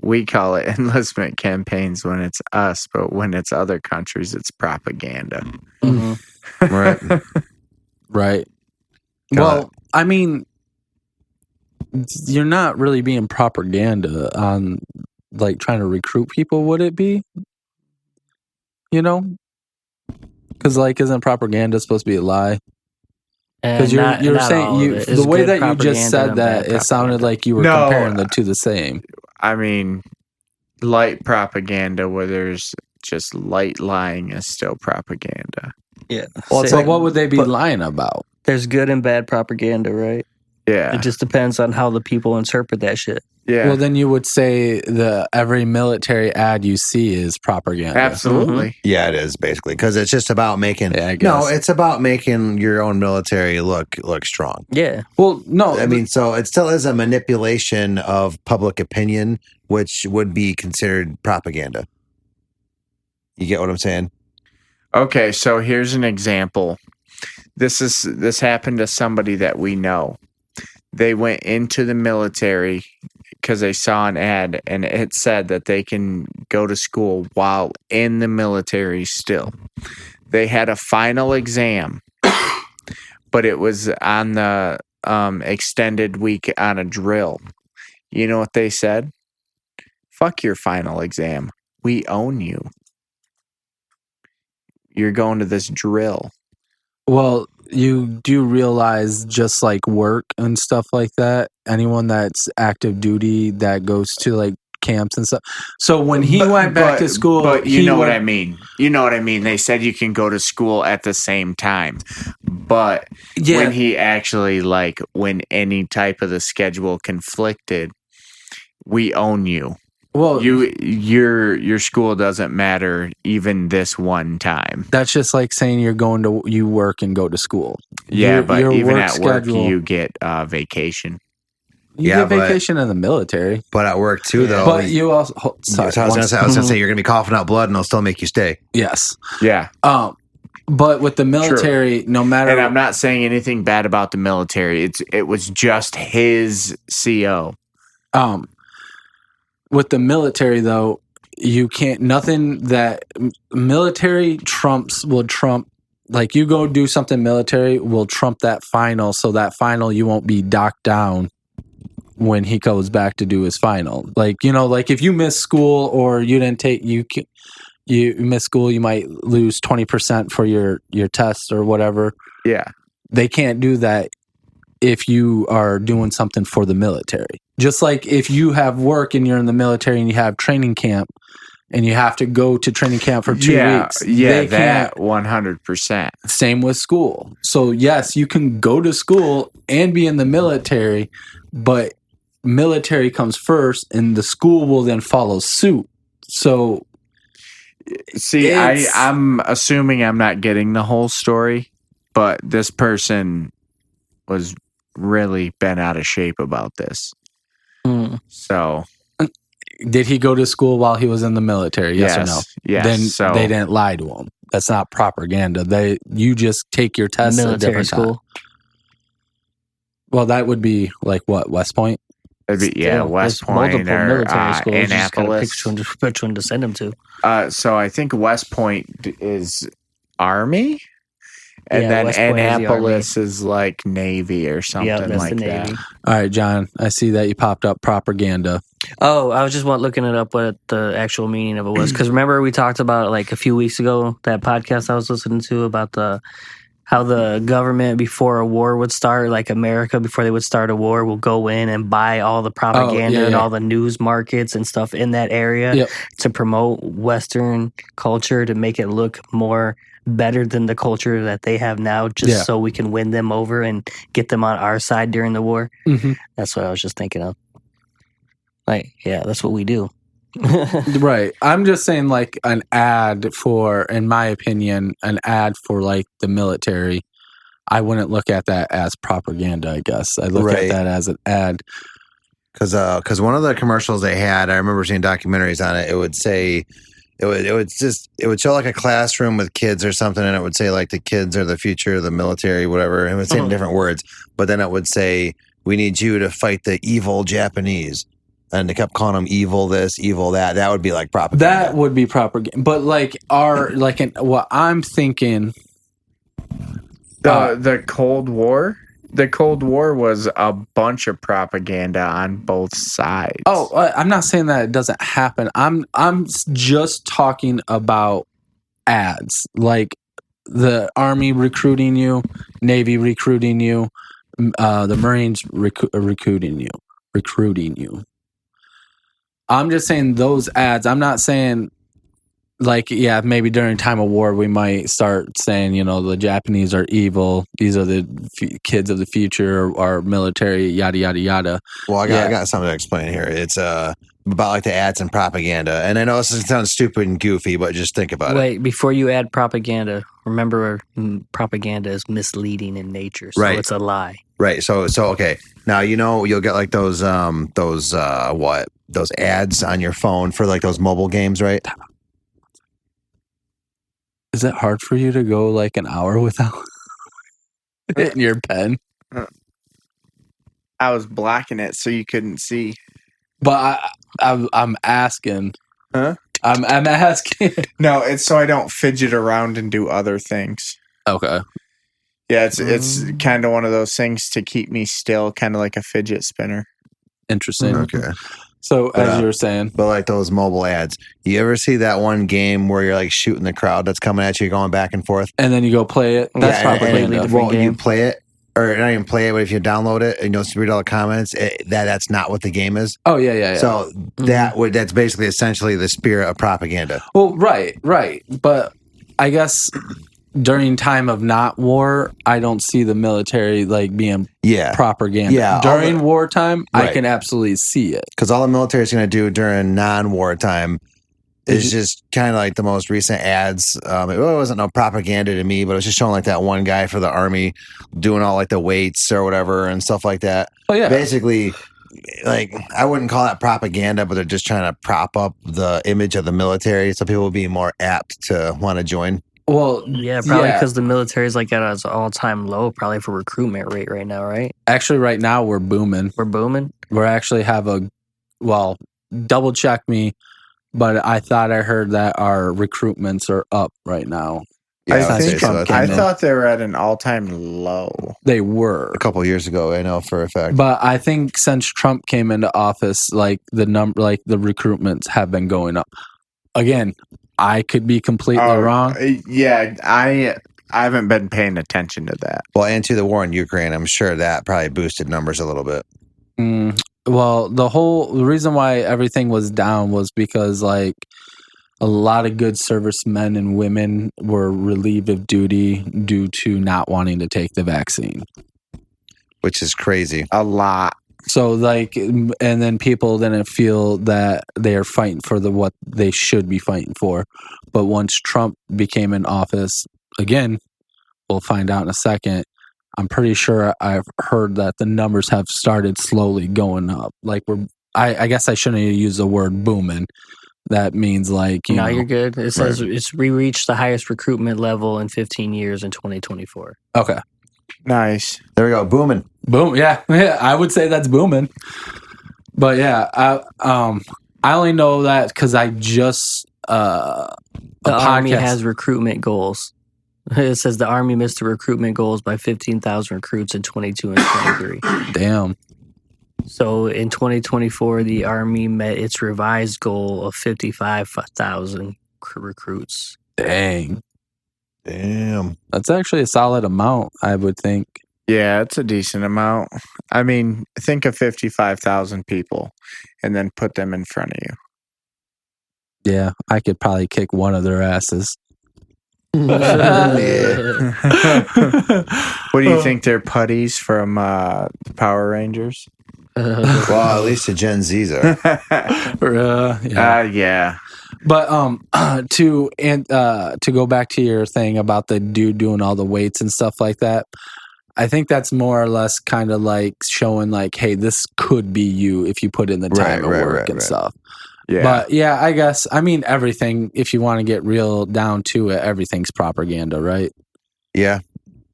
we call it enlistment campaigns when it's us, but when it's other countries, it's propaganda. Mm-hmm. Right. Right. Well, I mean, you're not really being propaganda on like trying to recruit people, would it be? Because like, isn't propaganda supposed to be a lie? Because you're saying the way that you just said that, it sounded like you were comparing the two the same. I mean, light propaganda where there's just light lying is still propaganda. Yeah. Well, so what would they be lying about? There's good and bad propaganda, right? Yeah. It just depends on how the people interpret that shit. Yeah. Well, then you would say every military ad you see is propaganda. Absolutely. Mm-hmm. Yeah, it is basically because it's just about making. Yeah, I guess. No, it's about making your own military look strong. Yeah. Well, no, I mean, so it still is a manipulation of public opinion, which would be considered propaganda. You get what I'm saying? Okay, so here's an example. This happened to somebody that we know. They went into the military because they saw an ad and it said that they can go to school while in the military still. They had a final exam, but it was on the extended week on a drill. You know what they said? Fuck your final exam. We own you. You're going to this drill. Well, you do realize just like work and stuff like that, anyone that's active duty that goes to like camps and stuff. So when he went back to school, but you know what I mean. You know what I mean. They said you can go to school at the same time, but when he actually when any type of the schedule conflicted, we own you. Well, your school doesn't matter even this one time. That's just like saying you work and go to school. Yeah, but even at work, schedule, you get vacation. You get vacation in the military, but at work too, though. But you also. Sorry, I was going to say you're going to be coughing out blood, and they'll still make you stay. Yes. Yeah. But with the military, no matter. And I'm not saying anything bad about the military. It was just his CO. With the military, though, you can't. Nothing that military will trump. Like you go do something military will trump that final. So that final you won't be docked down when he goes back to do his final. Like if you miss school or you didn't take you miss school, you might lose 20% for your tests or whatever. Yeah, they can't do that if you are doing something for the military. Just like if you have work and you're in the military and you have training camp and you have to go to training camp for 2 weeks. Yeah, that 100%. Same with school. So yes, you can go to school and be in the military, but military comes first and the school will then follow suit. So see, I'm assuming I'm not getting the whole story, but this person was really bent out of shape about this. So did he go to school while he was in the military? Yes or no? Yes. Then so they didn't lie to him. That's not propaganda. You just take your test at a Military different school. time. Well, that would be like what, West Point? It'd be, Still, West there's Point multiple or military schools. You just gotta pick Annapolis. which one to send them to. So I think West Point is Army, and Yeah, then West Point is the Annapolis is like Navy or something that's like the Navy. that. All right, John, I see that you popped up propaganda. Oh, I was just looking it up what the actual meaning of it was. Because remember we talked about like a few weeks ago, that podcast I was listening to about how the government before a war would start, like America before they would start a war, will go in and buy all the propaganda and all the news markets and stuff in that area to promote Western culture, to make it look more better than the culture that they have now, just so we can win them over and get them on our side during the war. Mm-hmm. That's what I was just thinking of. Like, yeah, that's what we do. Right. I'm just saying, like, an ad for, in my opinion, an ad for like the military. I wouldn't look at that as propaganda, I guess. I look at that as an ad. Because one of the commercials they had, I remember seeing documentaries on it. It would say, it would show like a classroom with kids or something, and it would say like the kids are the future of the military, whatever. And it would say in different words, but then it would say, "We need you to fight the evil Japanese." And they kept calling them evil this, evil that. That would be like propaganda. That would be propaganda. But like what I'm thinking, the Cold War. The Cold War was a bunch of propaganda on both sides. Oh, I'm not saying that it doesn't happen. I'm just talking about ads, like the Army recruiting you, Navy recruiting you, the Marines recruiting you. I'm just saying those ads. I'm not saying like, yeah, maybe during time of war we might start saying, the Japanese are evil. These are the kids of the future, or military, yada yada yada. Well, I got something to explain here. It's about like the ads and propaganda. And I know this sounds stupid and goofy, but just think about it. Wait, before you add propaganda, remember propaganda is misleading in nature, so it's a lie. Right. So okay. Now you'll get like those ads on your phone for like those mobile games, right? Is it hard for you to go like an hour without hitting your pen? I was blocking it so you couldn't see. But I'm asking. Huh? I'm asking. No, it's so I don't fidget around and do other things. Okay. Yeah, it's kind of one of those things to keep me still, kind of like a fidget spinner. Interesting. Okay. So as you were saying, but like those mobile ads, you ever see that one game where you're like shooting the crowd that's coming at you, going back and forth, and then you go play it? That's propaganda. Well, you play it, or not even play it, but if you download it and you'll read all the comments, that's not what the game is. Oh yeah. So that's basically essentially the spirit of propaganda. Well, right, but I guess during time of not war, I don't see the military like being propaganda. Yeah, during wartime, I can absolutely see it, because all the military is going to do during non-war time is just kind of like the most recent ads. It wasn't no propaganda to me, but it was just showing like that one guy for the Army doing all like the weights or whatever and stuff like that. Oh yeah, basically. Like, I wouldn't call that propaganda, but they're just trying to prop up the image of the military so people will be more apt to want to join. Well, yeah, probably because the military is like at its all-time low, probably for recruitment rate right now, right? Actually, right now we're booming. We're booming? We actually have double check me, but I thought I heard that our recruitments are up right now. Yeah, I thought they were at an all-time low. They were a couple of years ago, I know for a fact. But I think since Trump came into office, like the recruitments have been going up. Again, I could be completely wrong. Yeah, I haven't been paying attention to that. Well, and to the war in Ukraine, I'm sure that probably boosted numbers a little bit. Well, the reason why everything was down was because like a lot of good servicemen and women were relieved of duty due to not wanting to take the vaccine. Which is crazy. A lot. So like, and then people didn't feel that they are fighting for what they should be fighting for. But once Trump became in office, again, we'll find out in a second, I'm pretty sure I've heard that the numbers have started slowly going up. Like I guess I shouldn't use the word booming, that means like you know. You're good. It says we reached the highest recruitment level in 15 years in 2024. Okay. Nice. There we go. Booming. Boom. Yeah. I would say that's booming. But yeah, I only know that because I just The Army has recruitment goals. It says the Army missed the recruitment goals by 15,000 recruits in 22 and 23. Damn. So in 2024, the Army met its revised goal of 55,000 recruits. Dang. Damn. That's actually a solid amount, I would think. Yeah, it's a decent amount. I mean, think of 55,000 people and then put them in front of you. Yeah, I could probably kick one of their asses. What do you think they're putties from the Power Rangers? Well, at least the Gen Zs are. Yeah. But to go back to your thing about the dude doing all the weights and stuff like that, I think that's more or less kind of like showing like, hey, this could be you if you put in the time and work and stuff. Yeah. But yeah, I guess, I mean, everything, if you want to get real down to it, everything's propaganda, right? Yeah.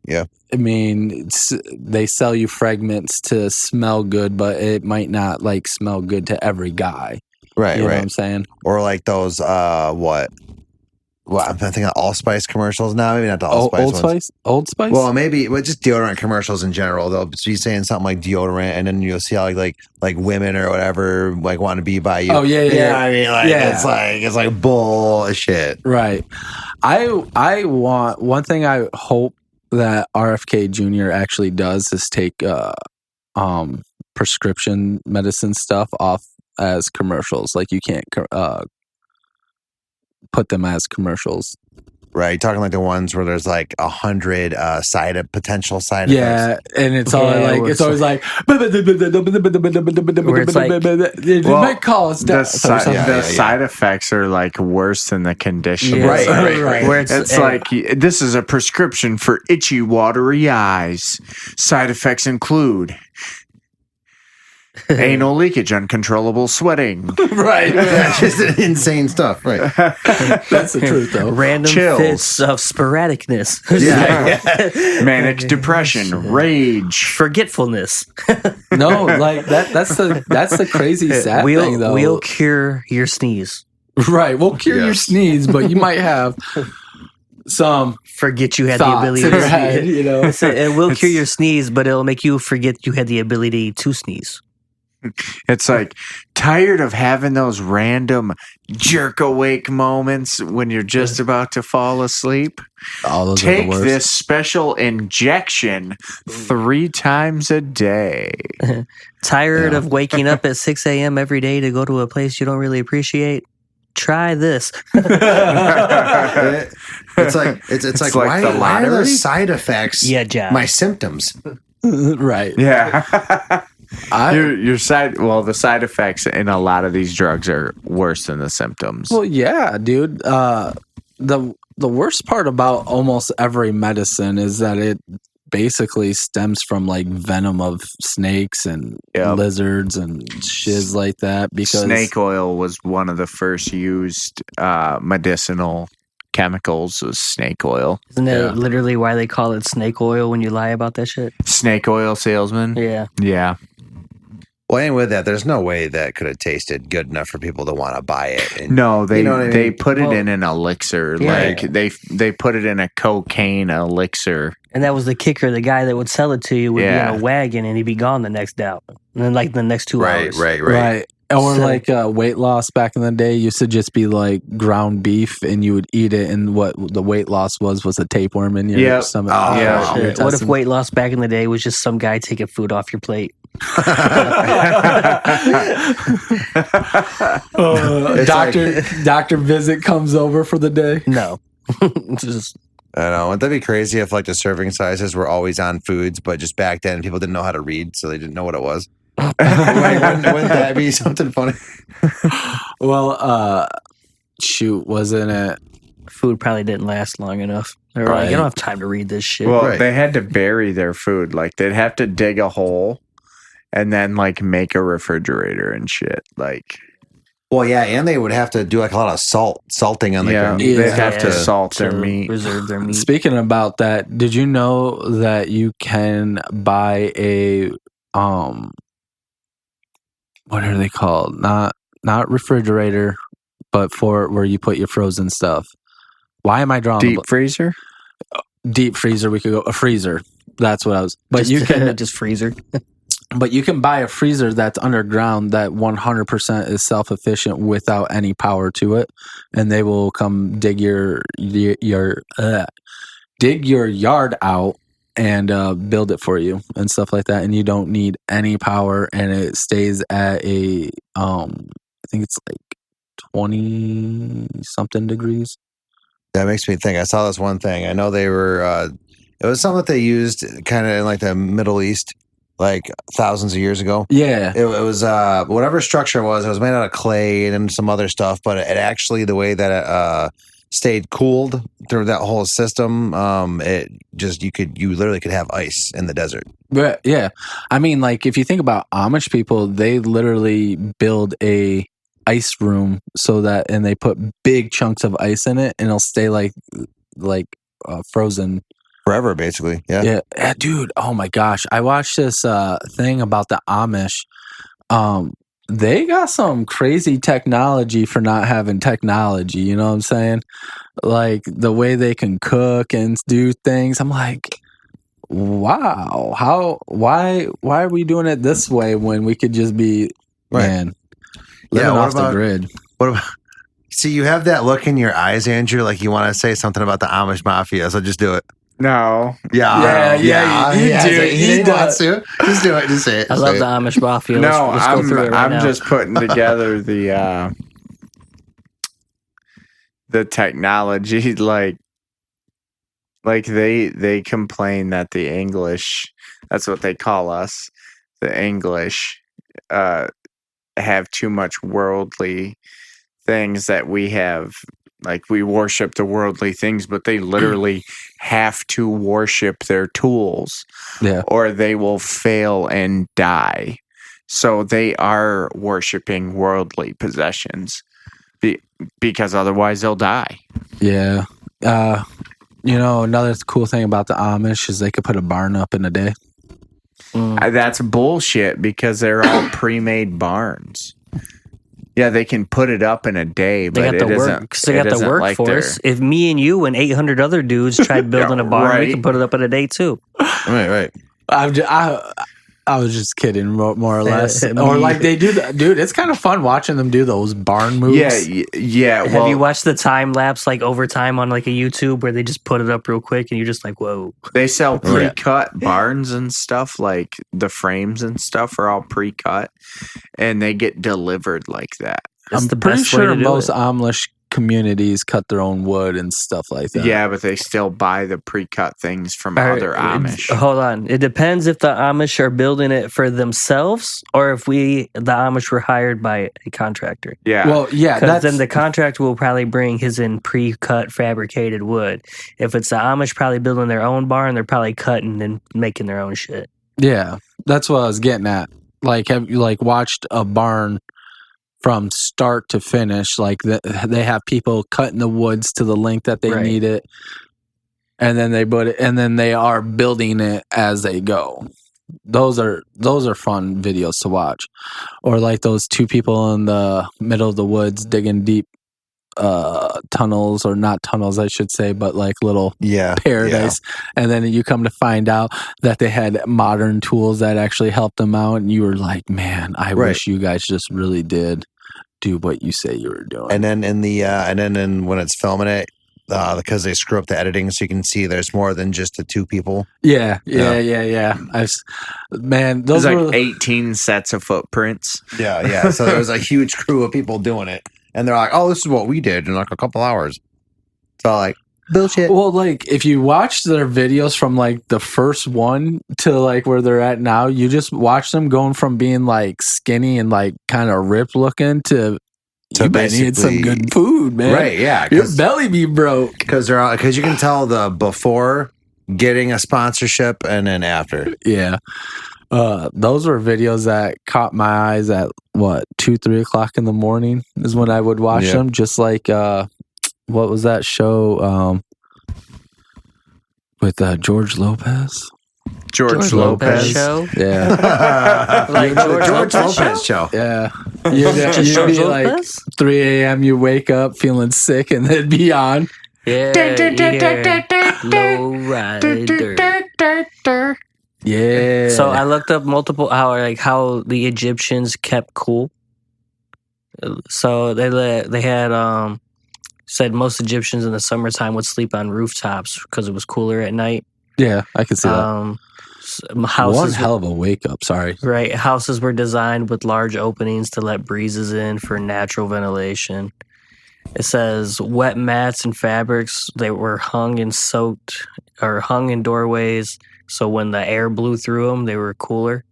I mean, they sell you fragments to smell good, but it might not like smell good to every guy. Right, You know what I'm saying? Or like those, what? Well, I'm thinking of Allspice commercials now. Maybe not the Allspice Old ones. Spice? Old Spice? Well, maybe just deodorant commercials in general. They'll be saying something like deodorant, and then you'll see how like women or whatever like want to be by you. Oh, yeah. I mean, like it's like bullshit. Right. I want, one thing I hope that RFK Jr. actually does is take prescription medicine stuff off as commercials. Like you can't put them as commercials. Right, talking like the ones where there's like 100 potential side effects. Yeah, and it's all like it's always like it might cause death. The side effects are like worse than the condition. Yeah. Right. Where It's like this is a prescription for itchy, watery eyes. Side effects include anal leakage, uncontrollable sweating. Right. Just insane stuff. Right. That's the truth, though. random Chills. fits of sporadicness. Manic depression, rage, Forgetfulness. No, like that's the crazy sad thing, though. We'll cure your sneeze. Right, we'll cure your sneeze, but you might have some Forget you had the thoughts ability in to your head, you know. It will cure your sneeze, but it'll make you forget you had the ability to sneeze. It's like tired of having those random jerk awake moments when you're just about to fall asleep. All those Take are the worst. this special injection 3 times a day. Tired of waking up at 6 a.m. every day to go to a place you don't really appreciate? Try this. It's like why the are lottery? the side effects Yeah, my symptoms? Right. Yeah. I- the side effects in a lot of these drugs are worse than the symptoms. Well, yeah, dude. The worst part about almost every medicine is that it basically stems from like venom of snakes and lizards and shiz like that. Because snake oil was one of the first used medicinal chemicals. Was snake oil. Isn't that literally why they call it snake oil when you lie about that shit? Snake oil salesman. Yeah. Well, and with that, there's no way that could have tasted good enough for people to want to buy it. And, No, they you know what I mean? they put it in an elixir. Yeah. Like they put it in a cocaine elixir. And that was the kicker. The guy that would sell it to you would be in a wagon and he'd be gone the next day. And then like the next 2 hours. Right. Or like weight loss back in the day used to just be like ground beef and you would eat it and what the weight loss was a tapeworm in your stomach. Shit. What if weight loss back in the day was just some guy taking food off your plate? Doctor visit comes over for the day. No. Just I know. Wouldn't that be crazy if like the serving sizes were always on foods, but just back then people didn't know how to read, so they didn't know what it was? wouldn't that be something funny? Well, wasn't it? food probably didn't last long enough. They were like, you don't have time to read this shit. Well, they had to bury their food. Like they'd have to dig a hole and then like make a refrigerator and shit. Like Well, yeah, and they would have to do like a lot of salting on like their meat. They'd have to salt their meat. Reserve their meat. Speaking about that, did you know that you can buy a what are they called? Not refrigerator, but for where you put your frozen stuff. Why am I drawing deep freezer? Deep freezer. We could go a freezer. That's what I was. But just, you can just freezer. But you can buy a freezer that's underground that 100% is self-efficient without any power to it, and they will come dig your yard out and build it for you and stuff like that. And you don't need any power, and it stays at a I think it's like 20 something degrees. That makes me think. I saw this one thing. I know they were. It was something that they used kind of in like the Middle East, like thousands of years ago. Yeah. It was whatever structure it was made out of clay and some other stuff, but it actually, the way that it stayed cooled through that whole system, it just, you literally could have ice in the desert. But yeah. I mean, like if you think about Amish people, they literally build a ice room so that, and they put big chunks of ice in it, and it'll stay like frozen forever, basically. Yeah. Yeah, dude. Oh my gosh, I watched this thing about the Amish. They got some crazy technology for not having technology. You know what I'm saying? Like the way they can cook and do things. I'm like, wow. Why are we doing it this way when we could just be living off the grid? What about? See, you have that look in your eyes, Andrew, like you want to say something about the Amish Mafia, so just do it. No. Yeah. You do. He wants to. Just do it. Just say it. I love the Amish Mafia. No, Let's go through it right I'm now. just putting together the technology. Like they complain that the English, that's what they call us, the English, have too much worldly things that we have. Like we worship the worldly things, but they literally have to worship their tools, or they will fail and die. So they are worshiping worldly possessions because otherwise they'll die. Yeah. Another cool thing about the Amish is they could put a barn up in a day. That's bullshit because they're all pre-made barns. Yeah, they can put it up in a day, but they got the workforce. If me and you and 800 other dudes tried building a barn, we can put it up in a day too. Right. I was just kidding, more or less. Or like they do that, dude. It's kind of fun watching them do those barn moves. Yeah. Well, have you watched the time lapse like over time on like a YouTube where they just put it up real quick and you're just like, whoa? They sell pre-cut barns and stuff. Like the frames and stuff are all pre-cut, and they get delivered like that. I'm pretty sure most Amish communities cut their own wood and stuff like that. Yeah, but they still buy the pre-cut things from other Amish. Hold on. It depends if the Amish are building it for themselves or if the Amish were hired by a contractor. Yeah. Well, yeah. Because then the contractor will probably bring his in pre-cut fabricated wood. If it's the Amish probably building their own barn, they're probably cutting and making their own shit. Yeah. That's what I was getting at. Like, have you watched a barn from start to finish? Like they have people cutting the woods to the length that they need it, and then they put it, and then they are building it as they go. Those are fun videos to watch. Or like those two people in the middle of the woods digging deep tunnels, or not tunnels, I should say, but like little paradise. And then you come to find out that they had modern tools that actually helped them out, and you were like, man, I wish you guys just really did do what you say you were doing. And then when it's filming it, because they screw up the editing, so you can see there's more than just the two people. Yeah. Those were like 18 sets of footprints. Yeah. So there was a huge crew of people doing it. And they're like, oh, this is what we did in like a couple hours. So like, bullshit. Well, like if you watch their videos from like the first one to like where they're at now, you just watch them going from being like skinny and like kind of ripped looking to you might need some good food, man. Right, yeah. Your belly be broke. Because you can tell the before getting a sponsorship and then after. Yeah. Those were videos that caught my eyes at 2-3 o'clock in the morning is when I would watch them. Just like what was that show with George Lopez? George Lopez show? Yeah. Like George Lopez show. Yeah. You'd George be like Lopez? 3 a.m. You wake up feeling sick and then be on. Yeah, low rider. Yeah. So I looked up how the Egyptians kept cool. So they had said most Egyptians in the summertime would sleep on rooftops because it was cooler at night. Yeah, I can see that. One hell of a wake up. Sorry. Right, houses were designed with large openings to let breezes in for natural ventilation. It says wet mats and fabrics, they were hung in doorways, so when the air blew through them, they were cooler.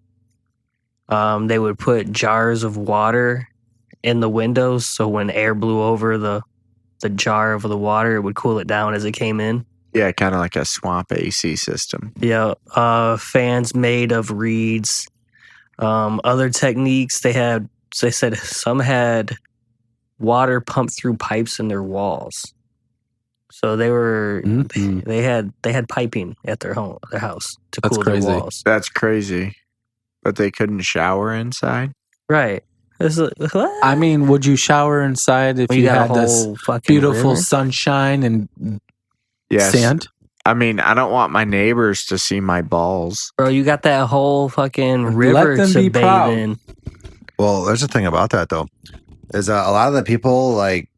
They would put jars of water in the windows, so when air blew over the jar of the water, it would cool it down as it came in. Yeah, kind of like a swamp AC system. Yeah, fans made of reeds. Other techniques they said some had water pumped through pipes in their walls. So they had piping at their house to cool their walls. That's crazy. But they couldn't shower inside? Right. What? I mean, would you shower inside if you had this beautiful river? Sunshine and Yes. sand? I mean, I don't want my neighbors to see my balls. Bro, you got that whole fucking river them to be bathe proud. in. Well, there's a thing about that though, is a lot of the people like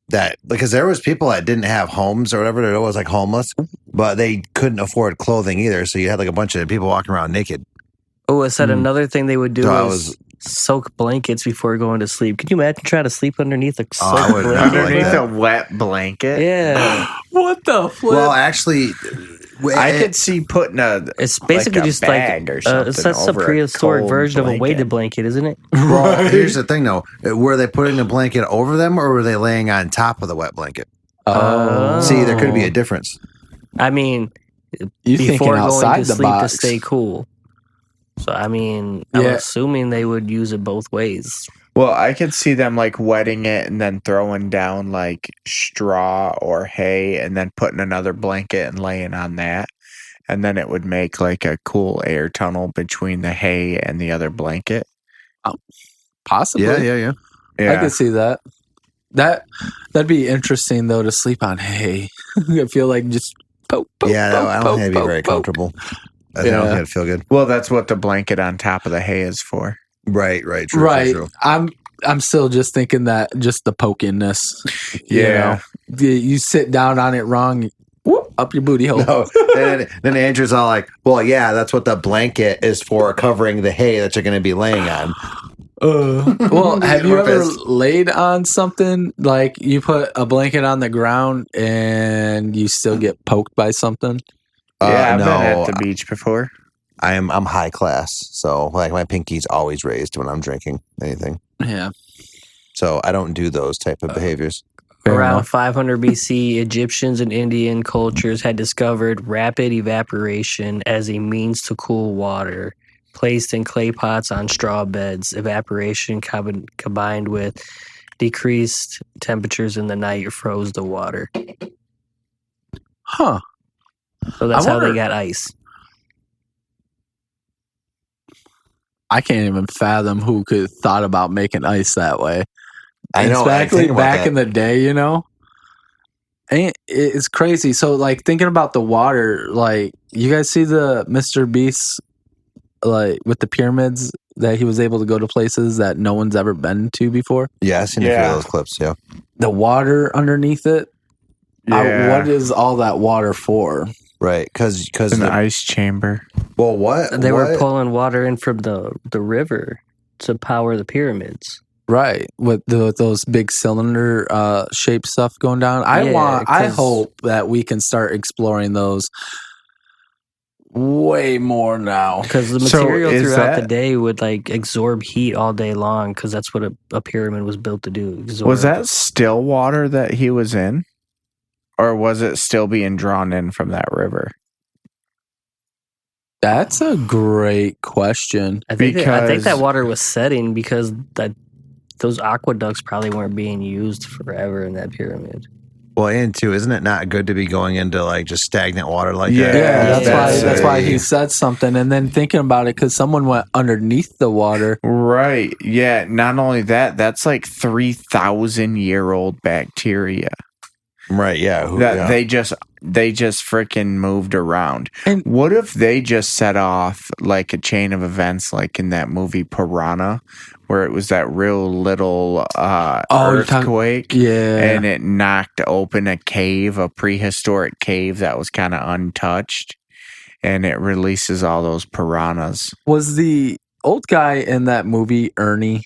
that, because there was people that didn't have homes or whatever. They're always like homeless, but they couldn't afford clothing either. So you had like a bunch of people walking around naked. Oh, it said another thing they would do So was soak blankets before going to sleep. Could you imagine trying to sleep underneath a I soaked would not blanket? like Underneath that. a wet blanket? Yeah. What the flip? Well, actually, I could see putting It's basically a just bag or something it's that's a over a prehistoric cold version of a blanket. weighted blanket, isn't it? well, here's the thing though. Were they putting the blanket over them or were they laying on top of the wet blanket? Oh. See, there could be a difference. I mean, You thinking before going outside to the sleep box. to stay cool. So I mean, I'm Yeah. assuming they would use it both ways. Well, I could see them like wetting it and then throwing down like straw or hay and then putting another blanket and laying on that. And then it would make like a cool air tunnel between the hay and the other blanket. Possibly. Yeah. I could see that. That'd be interesting though to sleep on hay. I feel like just poke. Yeah, no, I don't think it'd be very comfortable. I don't think it'd feel good. Well, that's what the blanket on top of the hay is for. Right. True. I'm still just thinking that just the pokiness. Yeah. You sit down on it wrong, whoop, up your booty hole. No, then Andrew's all like, well, yeah, that's what the blanket is for, covering the hay that you're going to be laying on. Well, have you ever Pissed. laid on something like you put a blanket on the ground and you still get poked by something? Yeah, I've no, been at the beach before. I'm high class, so like my pinky's always raised when I'm drinking anything. Yeah. So I don't do those type of behaviors. Fair Around enough. 500 BC, Egyptians and Indian cultures had discovered rapid evaporation as a means to cool water. Placed in clay pots on straw beds, evaporation combined with decreased temperatures in the night froze the water. Huh. So that's I how they wonder- got ice. I can't even fathom who could thought about making ice that way. I know. I Especially think about back that. in the day, you know? And it's crazy. So, like, thinking about the water, like, you guys see the Mr. Beast, like, with the pyramids, that he was able to go to places that no one's ever been to before? Yeah, I've seen a few Yeah. of those clips. Yeah. The water underneath it? Yeah. What is all that water for? Right. Because An ice chamber. well, what They were what? pulling water in from the river to power the pyramids. Right, with those big cylinder shaped stuff going down. I Yeah, I 'cause- hope that we can start exploring those way more now. Because the So material is throughout the that- day would like absorb heat all day long because that's what a pyramid was built to do. Absorb. Was that still water that he was in? Or was it still being drawn in from that river? That's a great question. I think that water was setting because those aqueducts probably weren't being used forever in that pyramid. Well, and two, isn't it not good to be going into like just stagnant water like that? Yeah, that's why he said something. And then thinking about it, because someone went underneath the water. Right. Yeah. Not only that, that's like 3,000-year-old bacteria. Right. Yeah. They just freaking moved around. And what if they just set off like a chain of events, like in that movie Piranha, where it was that real little earthquake, and it knocked open a prehistoric cave that was kind of untouched, and it releases all those piranhas. Was the old guy in that movie Ernie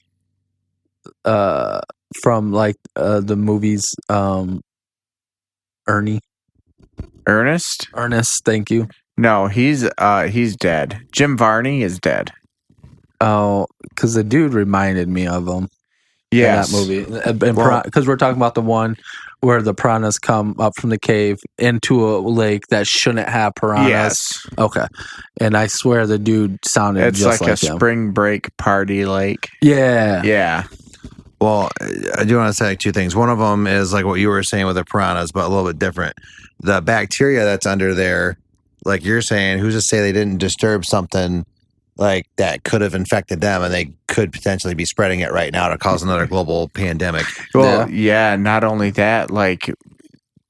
from like the movies Ernie? Ernest, thank you. No, he's dead. Jim Varney is dead. Oh, because the dude reminded me of him. Yes. In that movie. Because we're talking about the one where the piranhas come up from the cave into a lake that shouldn't have piranhas. Yes. Okay. And I swear the dude sounded just like him. It's like a spring break party lake. Yeah. Yeah. Well, I do want to say like two things. One of them is like what you were saying with the piranhas, but a little bit different. The bacteria that's under there, like you're saying, who's to say they didn't disturb something like that could have infected them, and they could potentially be spreading it right now to cause another global pandemic. Well, yeah, not only that, like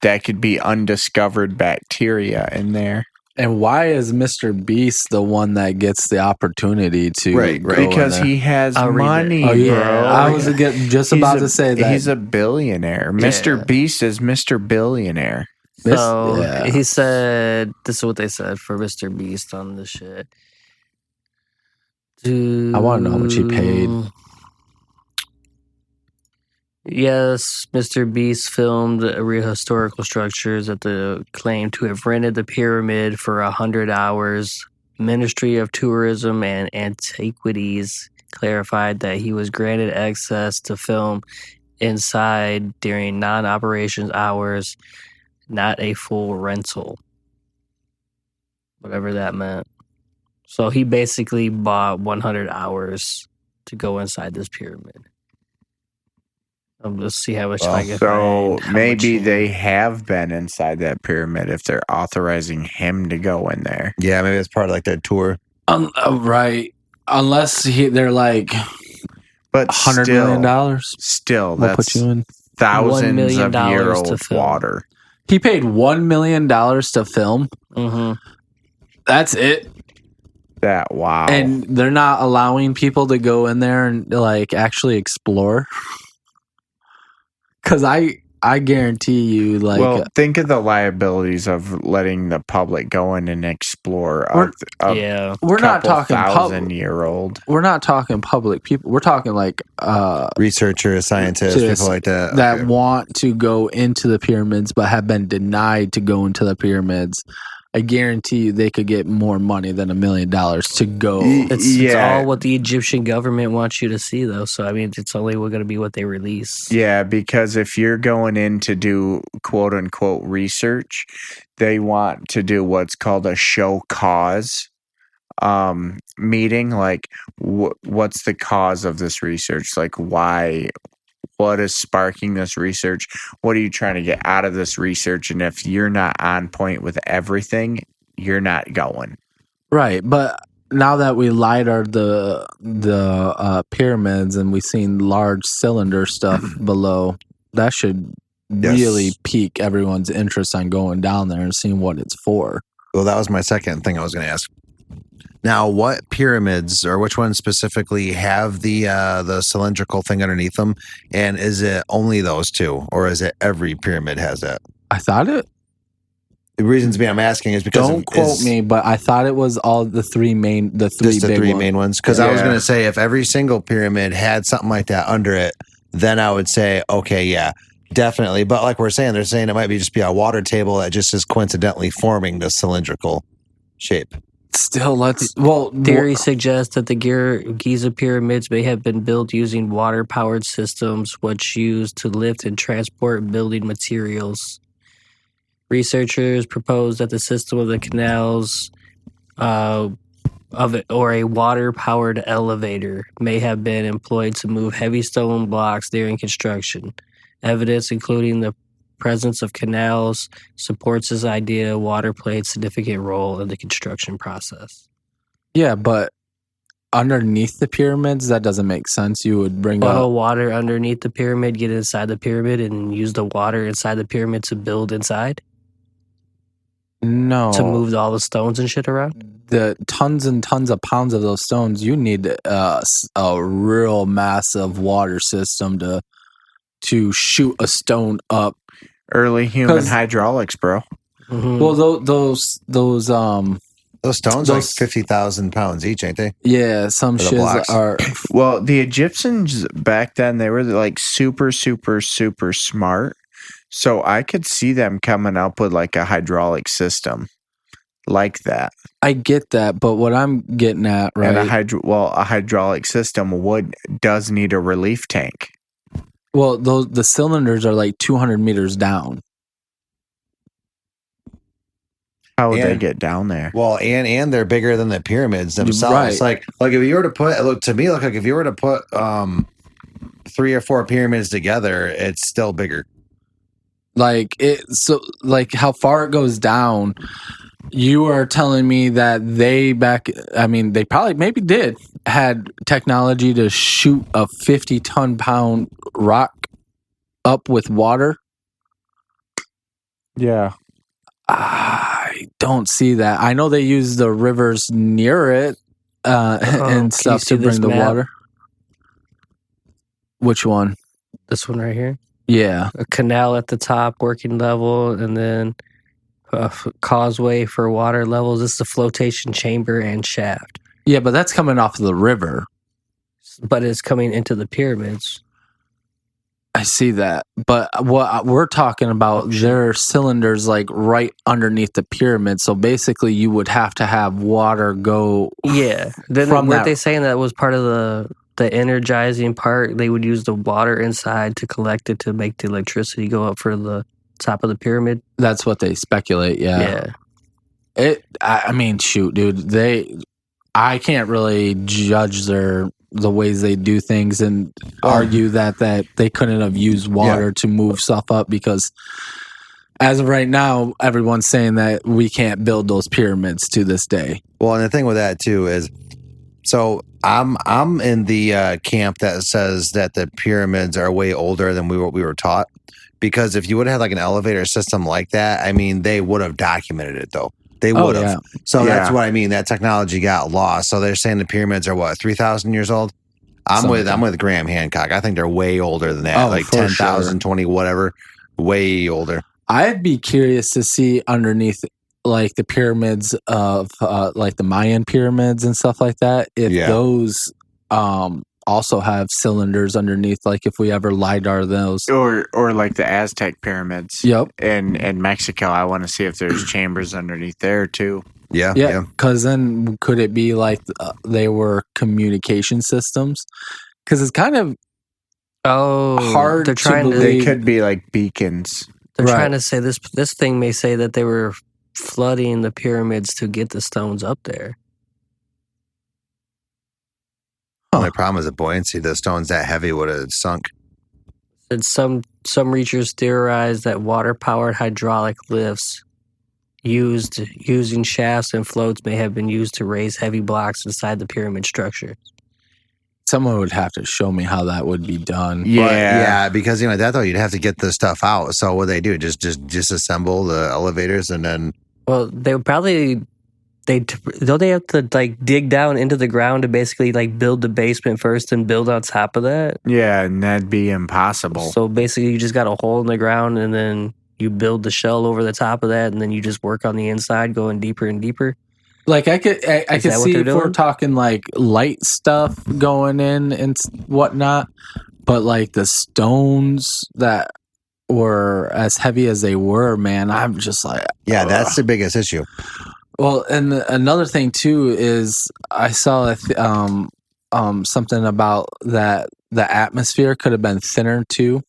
that could be undiscovered bacteria in there. And why is Mr. Beast the one that gets the opportunity to go because he has money, bro. I was just about to say that. He's a billionaire. Yeah. Mr. Beast is Mr. Billionaire. So he said, this is what they said for Mr. Beast on this shit. I want to know how much he paid. Yes, Mr. Beast filmed real historical structures that the claim to have rented the pyramid for 100 hours. Ministry of Tourism and Antiquities clarified that he was granted access to film inside during non-operations hours, not a full rental. Whatever that meant. So he basically bought 100 hours to go inside this pyramid. Let's see how much I get. So maybe they have been inside that pyramid if they're authorizing him to go in there. Yeah, maybe it's part of like their tour. Right. Unless they're like, but $100 million. Still, we'll put you in thousands of year-old water. He paid $1 million to film. Mm-hmm. That's it. Wow. And they're not allowing people to go in there and like actually explore. Because I guarantee you, like, well, think of the liabilities of letting the public go in and explore. We're not talking 1,000-year-old. We're not talking public people. We're talking like researchers, scientists, people like that that want to go into the pyramids but have been denied to go into the pyramids. I guarantee you they could get more money than $1 million to go. It's all what the Egyptian government wants you to see, though. So, I mean, it's only going to be what they release. Yeah, because if you're going in to do quote-unquote research, they want to do what's called a show cause meeting. Like, what's the cause of this research? Like, why? What is sparking this research? What are you trying to get out of this research? And if you're not on point with everything, you're not going. Right. But now that we lidar the pyramids and we've seen large cylinder stuff below, that should really pique everyone's interest on going down there and seeing what it's for. Well, that was my second thing I was going to ask. Now, what pyramids or which ones specifically have the cylindrical thing underneath them? And is it only those two, or is it every pyramid has that? I thought it. The reasons being I'm asking is because don't quote me, but I thought it was all the three main main ones. Because I was going to say if every single pyramid had something like that under it, then I would say okay, yeah, definitely. But like we're saying, they're saying it might be just be a water table that just is coincidentally forming the cylindrical shape. Still, theory suggests that the Giza pyramids may have been built using water-powered systems, which used to lift and transport building materials. Researchers propose that the system of the canals of it, or a water-powered elevator may have been employed to move heavy stone blocks during construction. Evidence, including the presence of canals, supports this idea water played a significant role in the construction process. Yeah, but underneath the pyramids, that doesn't make sense. You would bring up water underneath the pyramid, get inside the pyramid, and use the water inside the pyramid to build inside? no To move all the stones and shit around? the tons and tons of pounds of those stones. You need a real massive water system to shoot a stone up. Early human 'Cause- hydraulics, bro. Mm-hmm. Well, those stones like 50,000 pounds each, ain't they? yeah, some For the shiz blocks. are Well, the Egyptians back then, they were like super, super, super smart. So I could see them coming up with like a hydraulic system like that. I get that, but what I'm getting at, right? And a hydraulic system does need a relief tank. Well, the cylinders are like 200 meters down. How would they And- get down there? Well, and they're bigger than the pyramids themselves. Right. Like if you were to put if you were to put 3 or 4 pyramids together, it's still bigger. Like how far it goes down. You are telling me that they probably maybe had technology to shoot a 50-ton-pound rock up with water. Yeah. I don't see that. I know they use the rivers near it and can stuff you see to bring this the map? water. Which one? This one right here. Yeah. A canal at the top, working level, and then a causeway for water levels. This is the flotation chamber and shaft. Yeah, but that's coming off of the river. But it's coming into the pyramids. I see that. But what we're talking about, there are cylinders like right underneath the pyramid. So basically, you would have to have water go. Yeah. Then From weren't that- they saying that was part of the energizing part? They would use the water inside to collect it to make the electricity go up for the top of the pyramid. That's what they speculate. Yeah. I mean, shoot, dude. I can't really judge the ways they do things and argue that they couldn't have used water to move stuff up, because as of right now, everyone's saying that we can't build those pyramids to this day. Well, and the thing with that too is, so I'm in the camp that says that the pyramids are way older than we were taught. Because if you would have had like an elevator system like that, I mean, they would have documented it though. They would have. yeah. So that's Yeah. what I mean. That technology got lost. So they're saying the pyramids are what, 3,000 years old? I'm with Graham Hancock. I think they're way older than that. Oh, Like for 10,000, sure. 20, whatever. Way older. I'd be curious to see underneath, like the pyramids of like the Mayan pyramids and stuff like that, if those also have cylinders underneath, like if we ever LiDAR those. Or like the Aztec pyramids. Yep. In Mexico, I want to see if there's chambers underneath there too. Yeah. Yeah, because then could it be like they were communication systems? Because it's kind of hard They're to trying They believe. could be like beacons. They're Right. trying to say this thing may say that they were flooding the pyramids to get the stones up there. Only problem is the buoyancy. The stone's that heavy would have sunk. And some researchers theorize that water-powered hydraulic lifts using shafts and floats may have been used to raise heavy blocks inside the pyramid structure. Someone would have to show me how that would be done. But, yeah, because that though, you'd have to get the stuff out. So what they do, just disassemble the elevators and then. Well, they would probably don't they have to like dig down into the ground to basically like build the basement first and build on top of that? Yeah, and that'd be impossible. So basically, you just got a hole in the ground and then you build the shell over the top of that, and then you just work on the inside, going deeper and deeper. Like I could that what see they're if we're doing? talking like light stuff going in and whatnot, but like the stones that were as heavy as they were, man, I'm just like, Yeah, that's the biggest issue. well, and another thing too is I saw something about that the atmosphere could have been thinner too.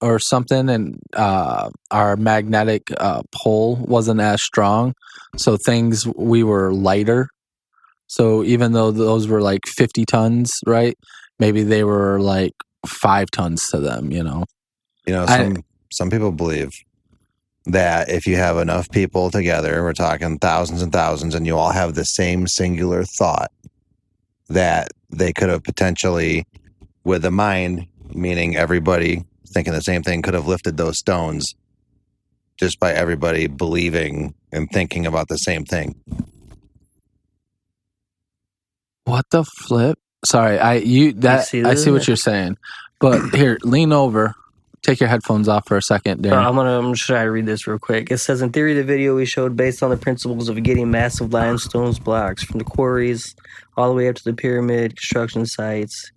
or something, and our magnetic pole wasn't as strong, so we were lighter. So even though those were like 50 tons, right? Maybe they were like 5 tons to them, you know. Some people believe that if you have enough people together, we're talking thousands and thousands, and you all have the same singular thought, that they could have potentially, with the mind, meaning everybody thinking the same thing, could have lifted those stones just by everybody believing and thinking about the same thing. What the flip? Sorry, I see what you're saying. But here, lean over. Take your headphones off for a second, Darren. I'm gonna try to read this real quick. It says, in theory, the video we showed based on the principles of getting massive limestone blocks from the quarries all the way up to the pyramid construction sites,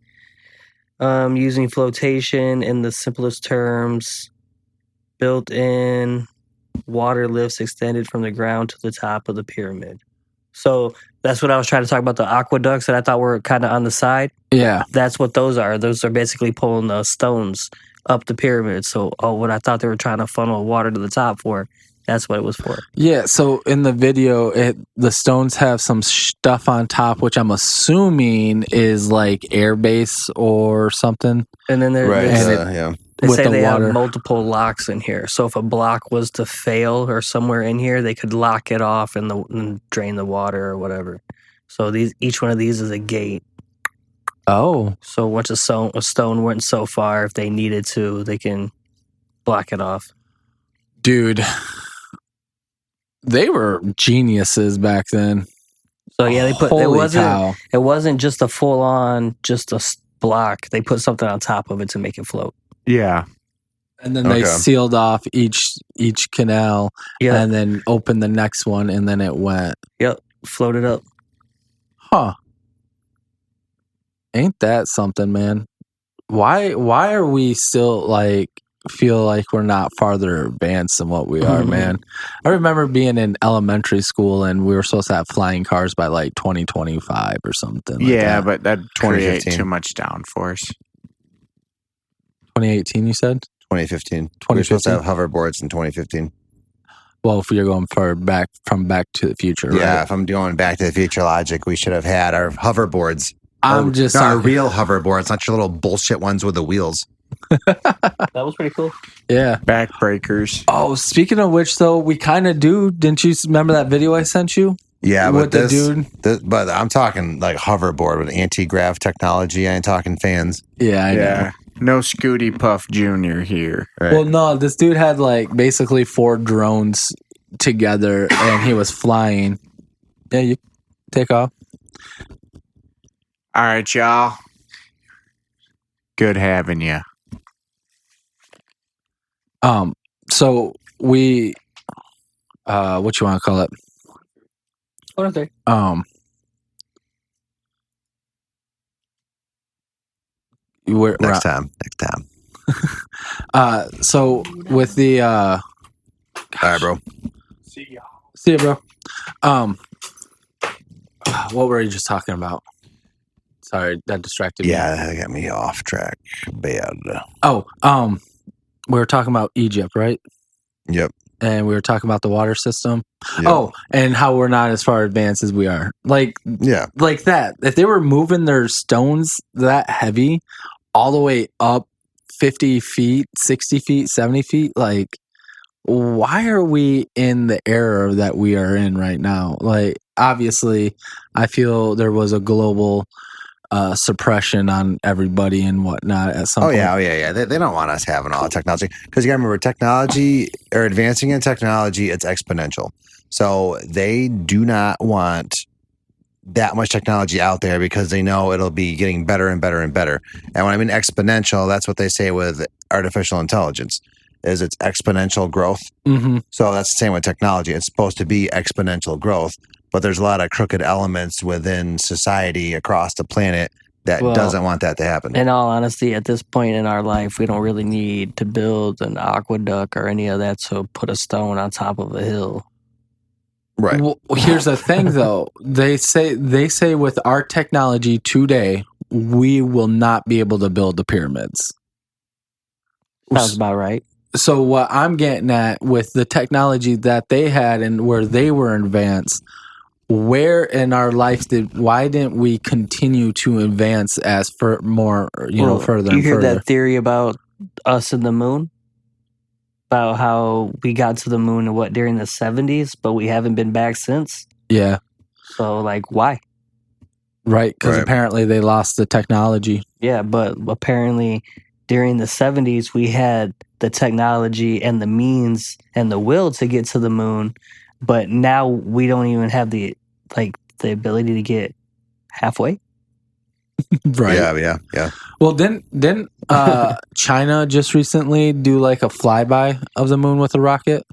using flotation in the simplest terms, built-in water lifts extended from the ground to the top of the pyramid. So that's what I was trying to talk about, the aqueducts that I thought were kind of on the side. Yeah. That's what those are. Those are basically pulling the stones up the pyramid. So, what I thought they were trying to funnel water to the top for, that's what it was for. Yeah, so in the video, the stones have some stuff on top, which I'm assuming is like air base or something. And then They with say the they water. have multiple locks in here. So if a block was to fail or somewhere in here, they could lock it off and drain the water or whatever. So each one of these is a gate. Oh. So once a stone went so far, if they needed to, they can block it off. Dude, they were geniuses back then. So yeah, they put it wasn't just a full on just a block. They put something on top of it to make it float. Yeah. And then they sealed off each canal and then opened the next one, and then it went. Yep, floated up. Huh. Ain't that something, man? Why are we still like feel like we're not farther advanced than what we are, man? I remember being in elementary school and we were supposed to have flying cars by like 2025 or something. Yeah, but that'd create too much downforce. 2018, you said? 2015. We were supposed to have hoverboards in 2015. Well, if you're going from Back to the Future, right? Yeah, if I'm going Back to the Future logic, we should have had our hoverboards. Our real hoverboards, not your little bullshit ones with the wheels. That was pretty cool. Yeah. Backbreakers. Oh, speaking of which, though, we kind of do. Didn't you remember that video I sent you? Yeah, with the dude. But I'm talking like hoverboard with anti-grav technology. I ain't talking fans. Yeah, I know. No Scooty Puff Jr. here. Right. Well, no, this dude had like basically 4 drones together and he was flying. Yeah, you take off. All right, y'all. Good having you. So we, what you want to call it? What are they? Next time. So with the, all right, bro. See ya, bro. What were you just talking about? Sorry, that distracted me. Yeah, that got me off track. Bad. Oh, we were talking about Egypt, right? Yep. And we were talking about the water system. Yep. Oh, and how we're not as far advanced as we are. Like that. If they were moving their stones that heavy all the way up 50 feet, 60 feet, 70 feet, like, why are we in the era that we are in right now? Like, obviously, I feel there was a global suppression on everybody and whatnot at some point. Yeah. They don't want us having all the technology, because you gotta remember, technology or advancing in technology, it's exponential. So they do not want that much technology out there because they know it'll be getting better and better and better. And when I mean exponential, that's what they say with artificial intelligence, is it's exponential growth. Mm-hmm. So that's the same with technology. It's supposed to be exponential growth, but there's a lot of crooked elements within society across the planet that doesn't want that to happen. In all honesty, at this point in our life, we don't really need to build an aqueduct or any of that to put a stone on top of a hill. Right. Well, here's the thing, though. They say with our technology today, we will not be able to build the pyramids. Sounds about right. So what I'm getting at with the technology that they had and where they were advanced, where in our life why didn't we continue to advance as for more, further you and hear further? that theory about us and the moon? About how we got to the moon during the 70s, but we haven't been back since. Yeah. So like, why? Right, because apparently they lost the technology. Yeah, but apparently during the 70s we had the technology and the means and the will to get to the moon, but now we don't even have the ability to get halfway. Right. Yeah. Well, didn't China just recently do like a flyby of the moon with a rocket?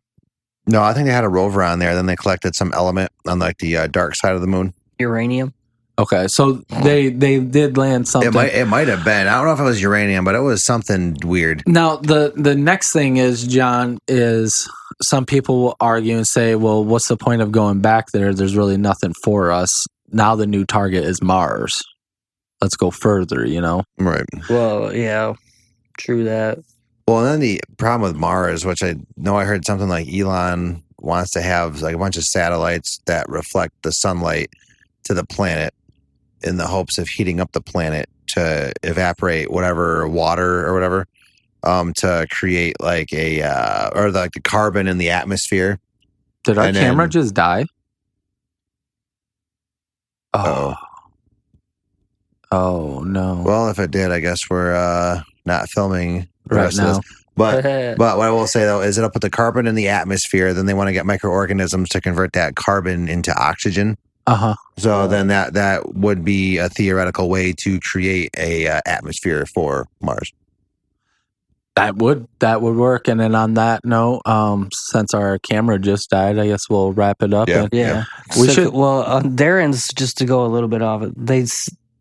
No, I think they had a rover on there. Then they collected some element on like the dark side of the moon. Uranium. Okay, so they did land something. It might have been. I don't know if it was uranium, but it was something weird. Now the next thing is, John, is some people will argue and say, well, what's the point of going back there? There's really nothing for us. Now the new target is Mars. Let's go further, Right. Well, yeah, true that. Well, and then the problem with Mars, which I know I heard something like Elon wants to have like a bunch of satellites that reflect the sunlight to the planet in the hopes of heating up the planet to evaporate whatever water or whatever, to create like or like the carbon in the atmosphere. Did our camera just die? Oh. Oh no. Well, if it did, I guess we're not filming the right rest now. of this. But what I will say though is it'll put the carbon in the atmosphere. Then they want to get microorganisms to convert that carbon into oxygen. So then that would be a theoretical way to create a atmosphere for Mars. That would work. And then on that note, since our camera just died, I guess we'll wrap it up. Yeah. We should. Well, on their ends, just to go a little bit off it,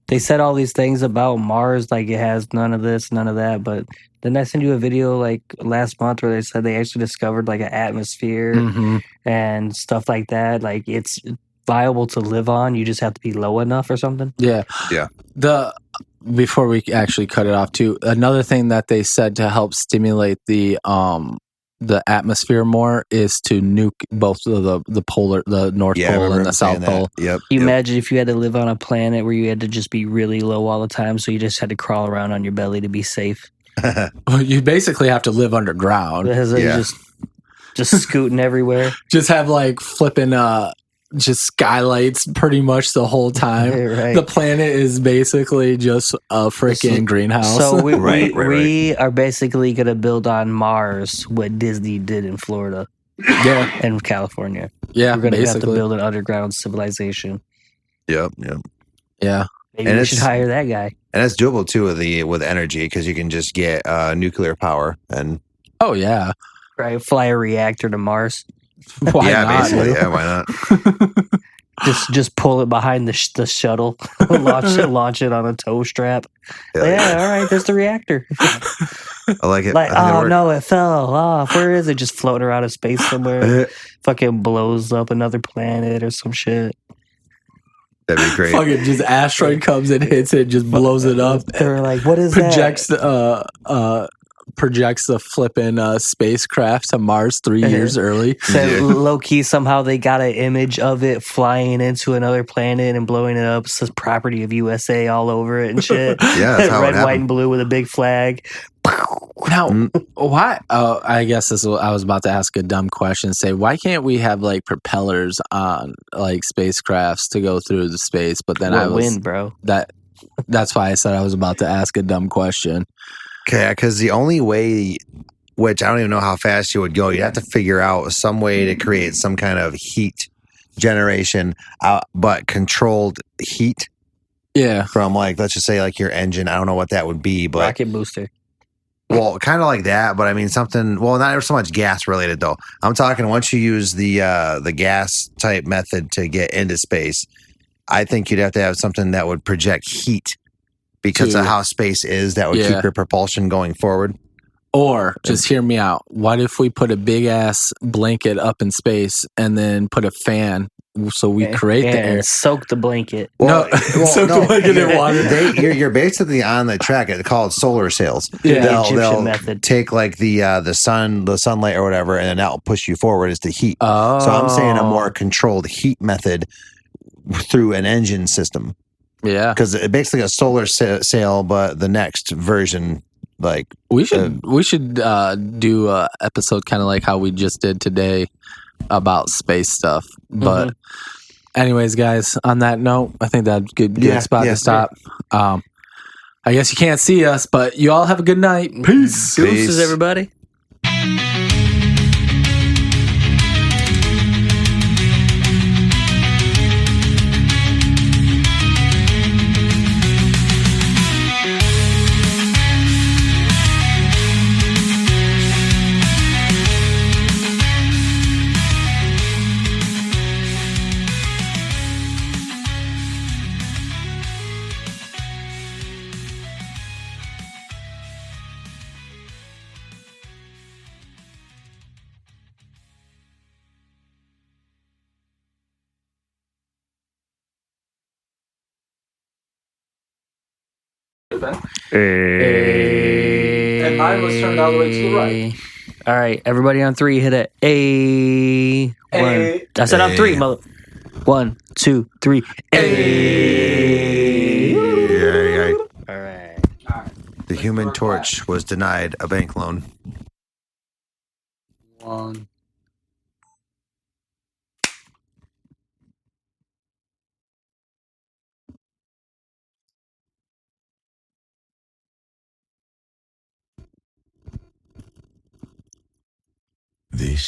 they said all these things about Mars, like it has none of this, none of that. But didn't I send you a video like last month where they said they actually discovered like an atmosphere and stuff like that? Like it's viable to live on. You just have to be low enough or something. Yeah. Before we actually cut it off too, another thing that they said to help stimulate the atmosphere more is to nuke both of the North Pole and the South Pole. Yep. You imagine if you had to live on a planet where you had to just be really low all the time, so you just had to crawl around on your belly to be safe. Well, you basically have to live underground. Just scooting everywhere. Just have like flipping just skylights pretty much the whole time. Right. The planet is basically just a freaking greenhouse. So we are basically going to build on Mars what Disney did in Florida. Yeah. And California. Yeah, we're going to have to build an underground civilization. Yep. Yeah. Maybe we should hire that guy. And it's doable too with energy because you can just get nuclear power and. Oh yeah. Right, fly a reactor to Mars. Why not? Basically. Yeah, why not? just pull it behind the shuttle, launch it on a tow strap. All right, there's the reactor. I like it. Oh no, it fell off. Where is it? Just floating around in space somewhere. Fucking blows up another planet or some shit. That'd be great. Fucking just asteroid comes and hits it, just blows it up. They're like, what is that? Projects the flipping spacecraft to Mars 3 years early. Said low key somehow they got an image of it flying into another planet and blowing it up. It says property of USA all over it and shit. Yeah, that's how red, it happened. white, and blue with a big flag. Now, why? I guess I was about to ask a dumb question. Say, why can't we have like propellers on like spacecrafts to go through the space? But then wind, bro. That's why I said I was about to ask a dumb question. Okay, because the only way, which I don't even know how fast you would go, you'd have to figure out some way to create some kind of heat generation, but controlled heat. Yeah. From like, let's just say like your engine. I don't know what that would be, but rocket booster. Well, kind of like that, but I mean something. Well, not so much gas related though. I'm talking once you use the gas type method to get into space, I think you'd have to have something that would project heat. Because of how space is, that would keep your propulsion going forward. Or, just hear me out, what if we put a big-ass blanket up in space and then put a fan so we create the air. Soak the blanket. Soak the blanket in water. You're basically on the track. It's called solar sails. Yeah, They'll method. take like the sunlight or whatever, and then that'll push you forward as the heat. Oh. So I'm saying a more controlled heat method through an engine system. Yeah, because it's basically a solar sail, but the next version, like we should do a episode kind of like how we just did today about space stuff. But anyways, guys, on that note, I think that's a good spot to stop. I guess you can't see us, but you all have a good night. Peace. Deuces, everybody. And mine was turned all the way to the right. All right, everybody on 3, hit it. A. One. I said on 3, mother. 1, 2, 3. A. All right. The Human Torch was denied a bank loan. 1. This